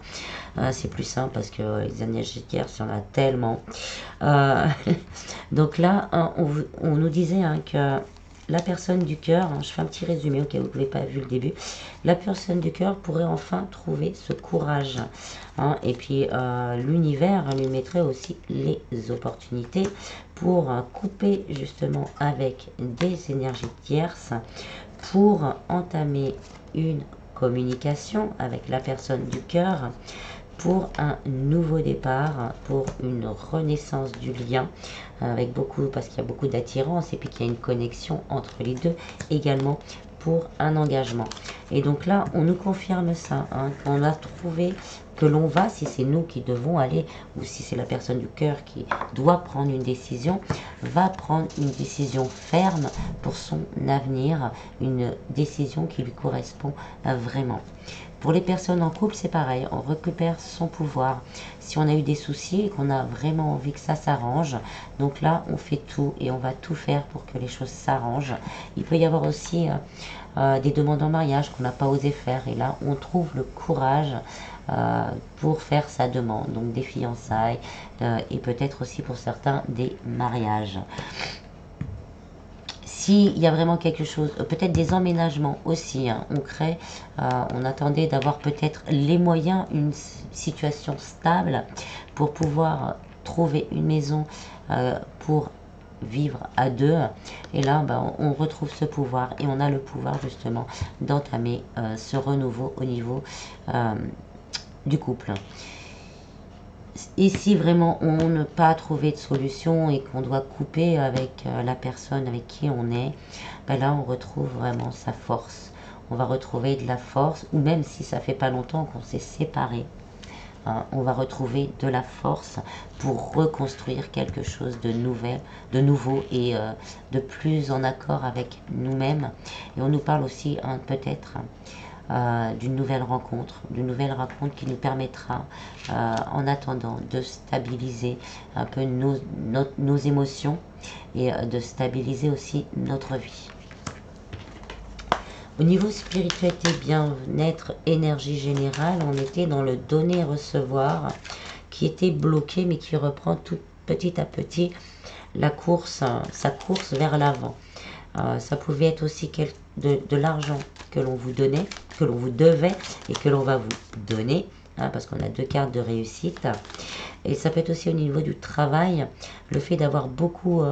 c'est plus simple parce que les énergies tierces, il y en a tellement. Donc là, on nous disait que la personne du cœur, je fais un petit résumé au cas où vous n'avez pas vu le début, la personne du cœur pourrait enfin trouver ce courage. Et puis l'univers lui mettrait aussi les opportunités pour couper justement avec des énergies tierces, pour entamer une communication avec la personne du cœur, pour un nouveau départ, pour une renaissance du lien, avec beaucoup, parce qu'il y a beaucoup d'attirance et puis qu'il y a une connexion entre les deux, également pour un engagement. Et donc là, on nous confirme ça, qu'on a trouvé que l'on va, si c'est nous qui devons aller, ou si c'est la personne du cœur qui doit prendre une décision, va prendre une décision ferme pour son avenir, une décision qui lui correspond vraiment. Pour les personnes en couple, c'est pareil, on récupère son pouvoir. Si on a eu des soucis et qu'on a vraiment envie que ça s'arrange, donc là, on fait tout et on va tout faire pour que les choses s'arrangent. Il peut y avoir aussi des demandes en mariage qu'on n'a pas osé faire et là, on trouve le courage pour faire sa demande. Donc des fiançailles et peut-être aussi pour certains des mariages. S'il y a vraiment quelque chose, peut-être des emménagements aussi, on crée, on attendait d'avoir peut-être les moyens, une situation stable pour pouvoir trouver une maison pour vivre à deux. Et là, on retrouve ce pouvoir et on a le pouvoir justement d'entamer ce renouveau au niveau du couple. Et si vraiment on n'a pas trouvé de solution et qu'on doit couper avec la personne avec qui on est, là on retrouve vraiment sa force. On va retrouver de la force, ou même si ça fait pas longtemps qu'on s'est séparés, on va retrouver de la force pour reconstruire quelque chose de nouveau et de plus en accord avec nous-mêmes. Et on nous parle aussi peut-être d'une nouvelle rencontre qui nous permettra en attendant de stabiliser un peu nos émotions et de stabiliser aussi notre vie. Au niveau spiritualité, bien-être, énergie générale, on était dans le donner-recevoir qui était bloqué mais qui reprend tout petit à petit sa course vers l'avant. Ça pouvait être aussi de l'argent que l'on vous donnait, que l'on vous devait et que l'on va vous donner, parce qu'on a deux cartes de réussite. Et ça peut être aussi au niveau du travail, le fait d'avoir beaucoup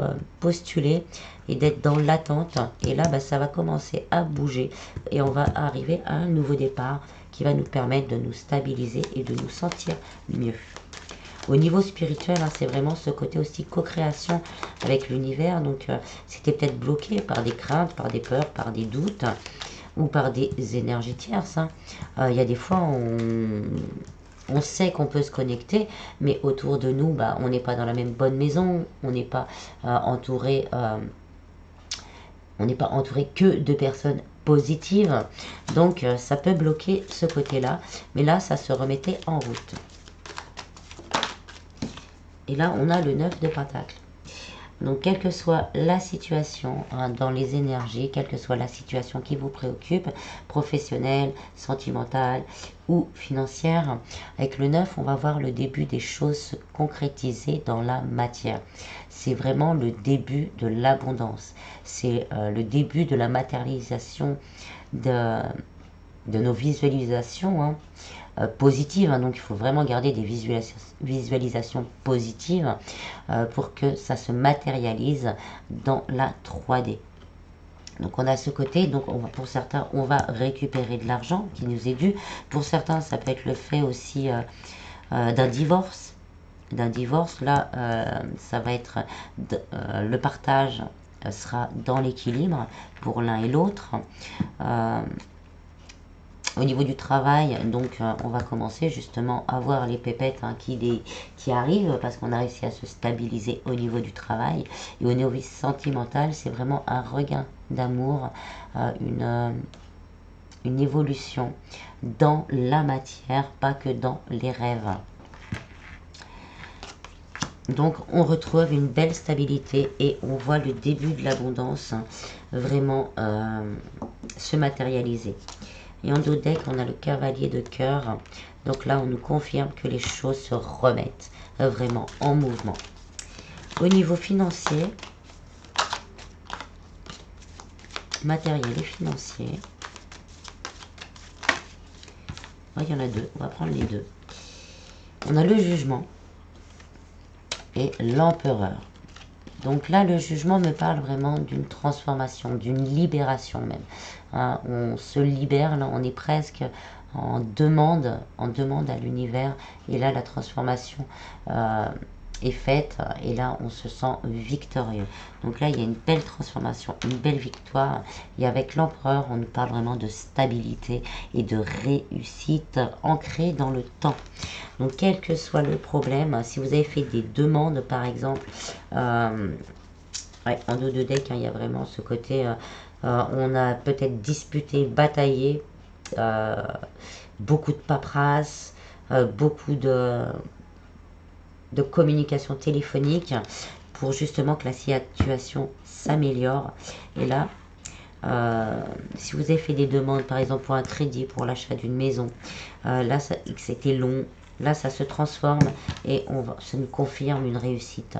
postulé et d'être dans l'attente. Et là, ça va commencer à bouger et on va arriver à un nouveau départ qui va nous permettre de nous stabiliser et de nous sentir mieux. Au niveau spirituel, c'est vraiment ce côté aussi co-création avec l'univers. Donc, c'était peut-être bloqué par des craintes, par des peurs, par des doutes ou par des énergies tierces. Il y a des fois, on sait qu'on peut se connecter, mais autour de nous, on n'est pas dans la même bonne maison, on n'est pas entouré que de personnes positives. Donc, ça peut bloquer ce côté-là. Mais là, ça se remettait en route. Et là, on a le 9 de Pentacle. Donc, quelle que soit la situation hein, dans les énergies, quelle que soit la situation qui vous préoccupe, professionnelle, sentimentale ou financière, avec le 9, on va voir le début des choses se concrétiser dans la matière. C'est vraiment le début de l'abondance. C'est le début de la matérialisation de nos visualisations hein, positives. Hein. Donc, il faut vraiment garder des visualisations positives pour que ça se matérialise dans la 3D. Donc, on a ce côté. Donc, pour certains, on va récupérer de l'argent qui nous est dû. Pour certains, ça peut être le fait aussi d'un divorce. Là, ça va être le partage sera dans l'équilibre pour l'un et l'autre. Au niveau du travail, donc on va commencer justement à voir les pépettes hein, qui arrivent parce qu'on a réussi à se stabiliser au niveau du travail. Et au niveau sentimental, c'est vraiment un regain d'amour, une évolution dans la matière, pas que dans les rêves. Donc on retrouve une belle stabilité et on voit le début de l'abondance hein, vraiment se matérialiser. Et en dos deck, on a le cavalier de cœur. Donc là, on nous confirme que les choses se remettent vraiment en mouvement. Au niveau financier, matériel et financier. Oh, il y en a deux, on va prendre les deux. On a le jugement et l'empereur. Donc là, le jugement me parle vraiment d'une transformation, d'une libération même. Hein, on se libère, là, on est presque en demande à l'univers. Et là, la transformation est faite. Et là, on se sent victorieux. Donc là, il y a une belle transformation, une belle victoire. Et avec l'empereur, on nous parle vraiment de stabilité et de réussite ancrée dans le temps. Donc, quel que soit le problème, si vous avez fait des demandes, par exemple, ouais, en dos de deck, hein, il y a vraiment ce côté, on a peut-être disputé, bataillé, beaucoup de paperasse, beaucoup de communication téléphonique pour justement que la situation s'améliore. Et là, si vous avez fait des demandes, par exemple pour un crédit, pour l'achat d'une maison, là, c'était long. Là, ça se transforme et ça nous confirme une réussite.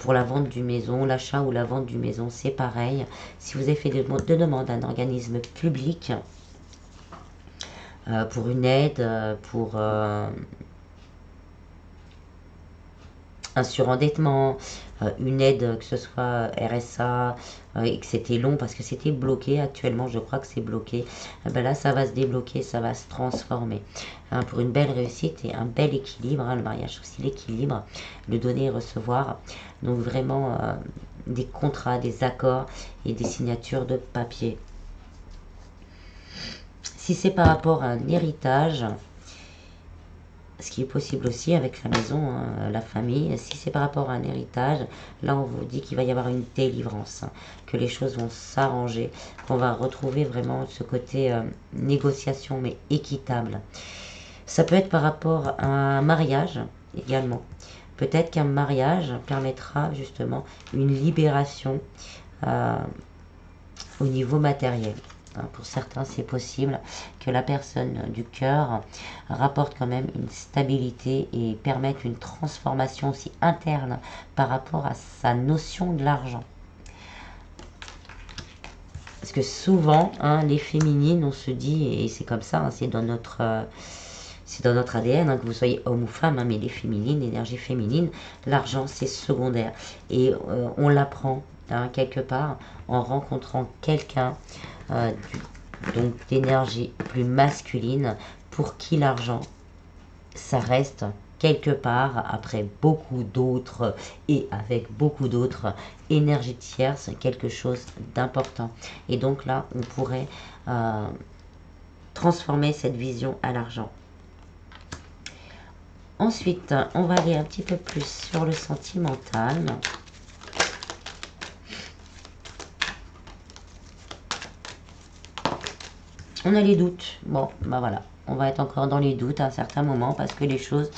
Pour la vente d'une maison, l'achat ou la vente d'une maison, c'est pareil. Si vous avez fait de demandes à un organisme public pour une aide, pour un surendettement, une aide que ce soit RSA, et que c'était long parce que c'était bloqué. Actuellement, je crois que c'est bloqué. Ben là, ça va se débloquer, ça va se transformer. Hein, pour une belle réussite et un bel équilibre. Hein, le mariage aussi, l'équilibre, le donner et recevoir. Donc vraiment des contrats, des accords et des signatures de papier. Si c'est par rapport à un héritage, ce qui est possible aussi avec la maison, hein, la famille. Si c'est par rapport à un héritage, là on vous dit qu'il va y avoir une délivrance, hein, que les choses vont s'arranger, qu'on va retrouver vraiment ce côté négociation mais équitable. Ça peut être par rapport à un mariage également. Peut-être qu'un mariage permettra justement une libération au niveau matériel. Pour certains, c'est possible que la personne du cœur rapporte quand même une stabilité et permette une transformation aussi interne par rapport à sa notion de l'argent. Parce que souvent, hein, les féminines, on se dit, et c'est comme ça, hein, c'est dans notre ADN, hein, que vous soyez homme ou femme, hein, mais les féminines, l'énergie féminine, l'argent c'est secondaire. Et on l'apprend hein, quelque part en rencontrant quelqu'un donc d'énergie plus masculine pour qui l'argent ça reste quelque part après beaucoup d'autres et avec beaucoup d'autres énergies tierces quelque chose d'important. Et donc là on pourrait transformer cette vision à l'argent. Ensuite on va aller un petit peu plus sur le sentimental. On a les doutes. Bon, bah voilà. On va être encore dans les doutes à un certain moment parce que les choses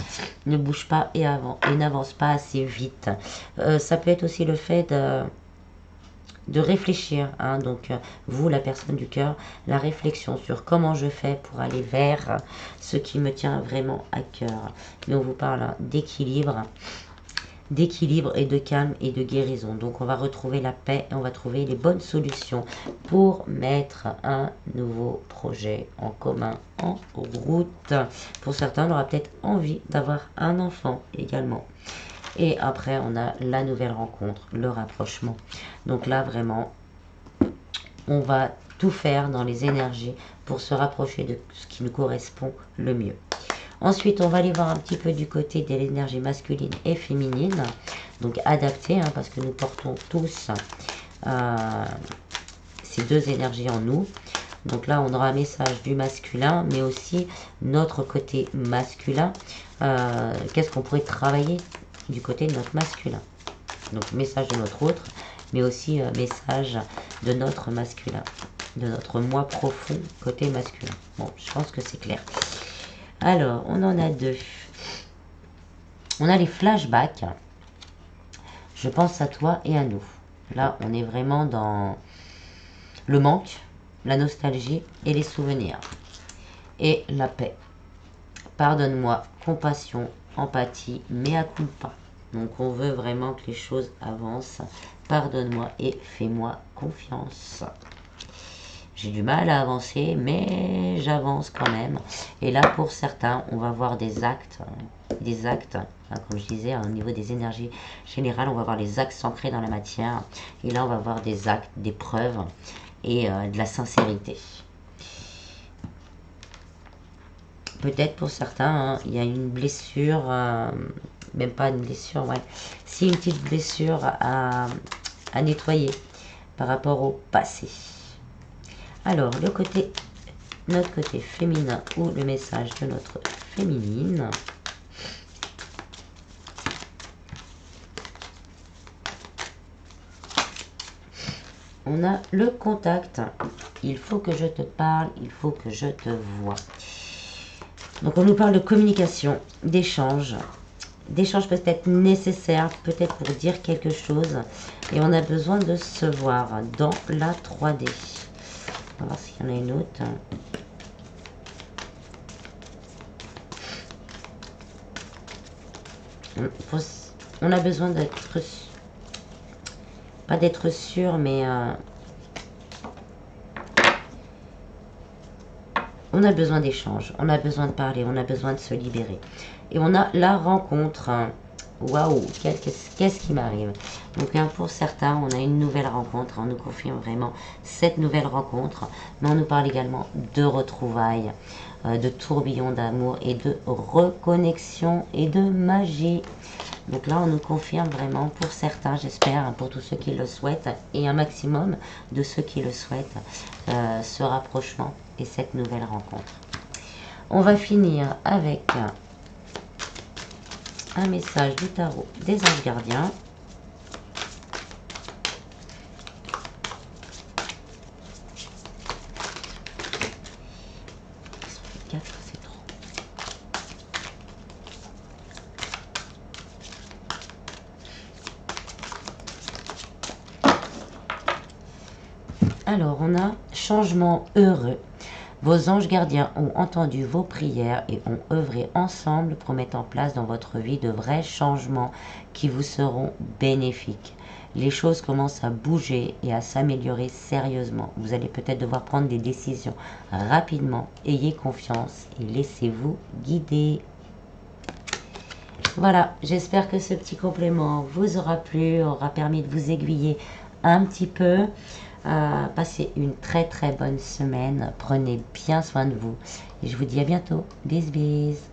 ne bougent pas et n'avancent pas assez vite. Ça peut être aussi le fait de réfléchir, hein, donc vous, la personne du cœur, la réflexion sur comment je fais pour aller vers ce qui me tient vraiment à cœur. Mais on vous parle hein, d'équilibre et de calme et de guérison. Donc on va retrouver la paix et on va trouver les bonnes solutions pour mettre un nouveau projet en commun en route. Pour certains, on aura peut-être envie d'avoir un enfant également. Et après, on a la nouvelle rencontre, le rapprochement. Donc là, vraiment, on va tout faire dans les énergies pour se rapprocher de ce qui nous correspond le mieux. Ensuite, on va aller voir un petit peu du côté de l'énergie masculine et féminine. Donc adaptée, hein, parce que nous portons tous ces deux énergies en nous. Donc là, on aura un message du masculin, mais aussi notre côté masculin. Qu'est-ce qu'on pourrait travailler du côté de notre masculin? Donc message de notre autre, mais aussi message de notre masculin, de notre moi profond côté masculin. Bon, je pense que c'est clair. Alors, on en a deux. On a les flashbacks. Je pense à toi et à nous. Là, on est vraiment dans le manque, la nostalgie et les souvenirs. Et la paix. Pardonne-moi, compassion, empathie, mea culpa. Donc, on veut vraiment que les choses avancent. Pardonne-moi et fais-moi confiance. J'ai du mal à avancer, mais j'avance quand même. Et là, pour certains, on va voir des actes, hein, comme je disais, au niveau des énergies générales, on va voir les actes s'ancrer dans la matière. Et là, on va voir des actes, des preuves et de la sincérité. Peut-être pour certains, hein, il y a une blessure, même pas une blessure, ouais. Si, une petite blessure à nettoyer par rapport au passé. Alors, notre côté féminin ou le message de notre féminine. On a le contact. Il faut que je te parle, il faut que je te vois. Donc, on nous parle de communication, d'échange. D'échange peut-être nécessaire, peut-être pour dire quelque chose. Et on a besoin de se voir dans la 3D. On va voir s'il y en a une autre. On a besoin d'être... Pas d'être sûr, mais... on a besoin d'échange. On a besoin de parler. On a besoin de se libérer. Et on a la rencontre. Waouh, qu'est-ce qui m'arrive? Donc pour certains, on a une nouvelle rencontre. On nous confirme vraiment cette nouvelle rencontre. Mais on nous parle également de retrouvailles, de tourbillons d'amour et de reconnexion et de magie. Donc là, on nous confirme vraiment pour certains, j'espère, pour tous ceux qui le souhaitent, et un maximum de ceux qui le souhaitent, ce rapprochement et cette nouvelle rencontre. On va finir avec un message du tarot des anges gardiens. C'est trop. Alors, on a changement heureux. Vos anges gardiens ont entendu vos prières et ont œuvré ensemble pour mettre en place dans votre vie de vrais changements qui vous seront bénéfiques. Les choses commencent à bouger et à s'améliorer sérieusement. Vous allez peut-être devoir prendre des décisions rapidement. Ayez confiance et laissez-vous guider. Voilà, j'espère que ce petit complément vous aura plu, aura permis de vous aiguiller un petit peu. Passez une très bonne semaine. Prenez bien soin de vous. Et je vous dis à bientôt. Bis bis.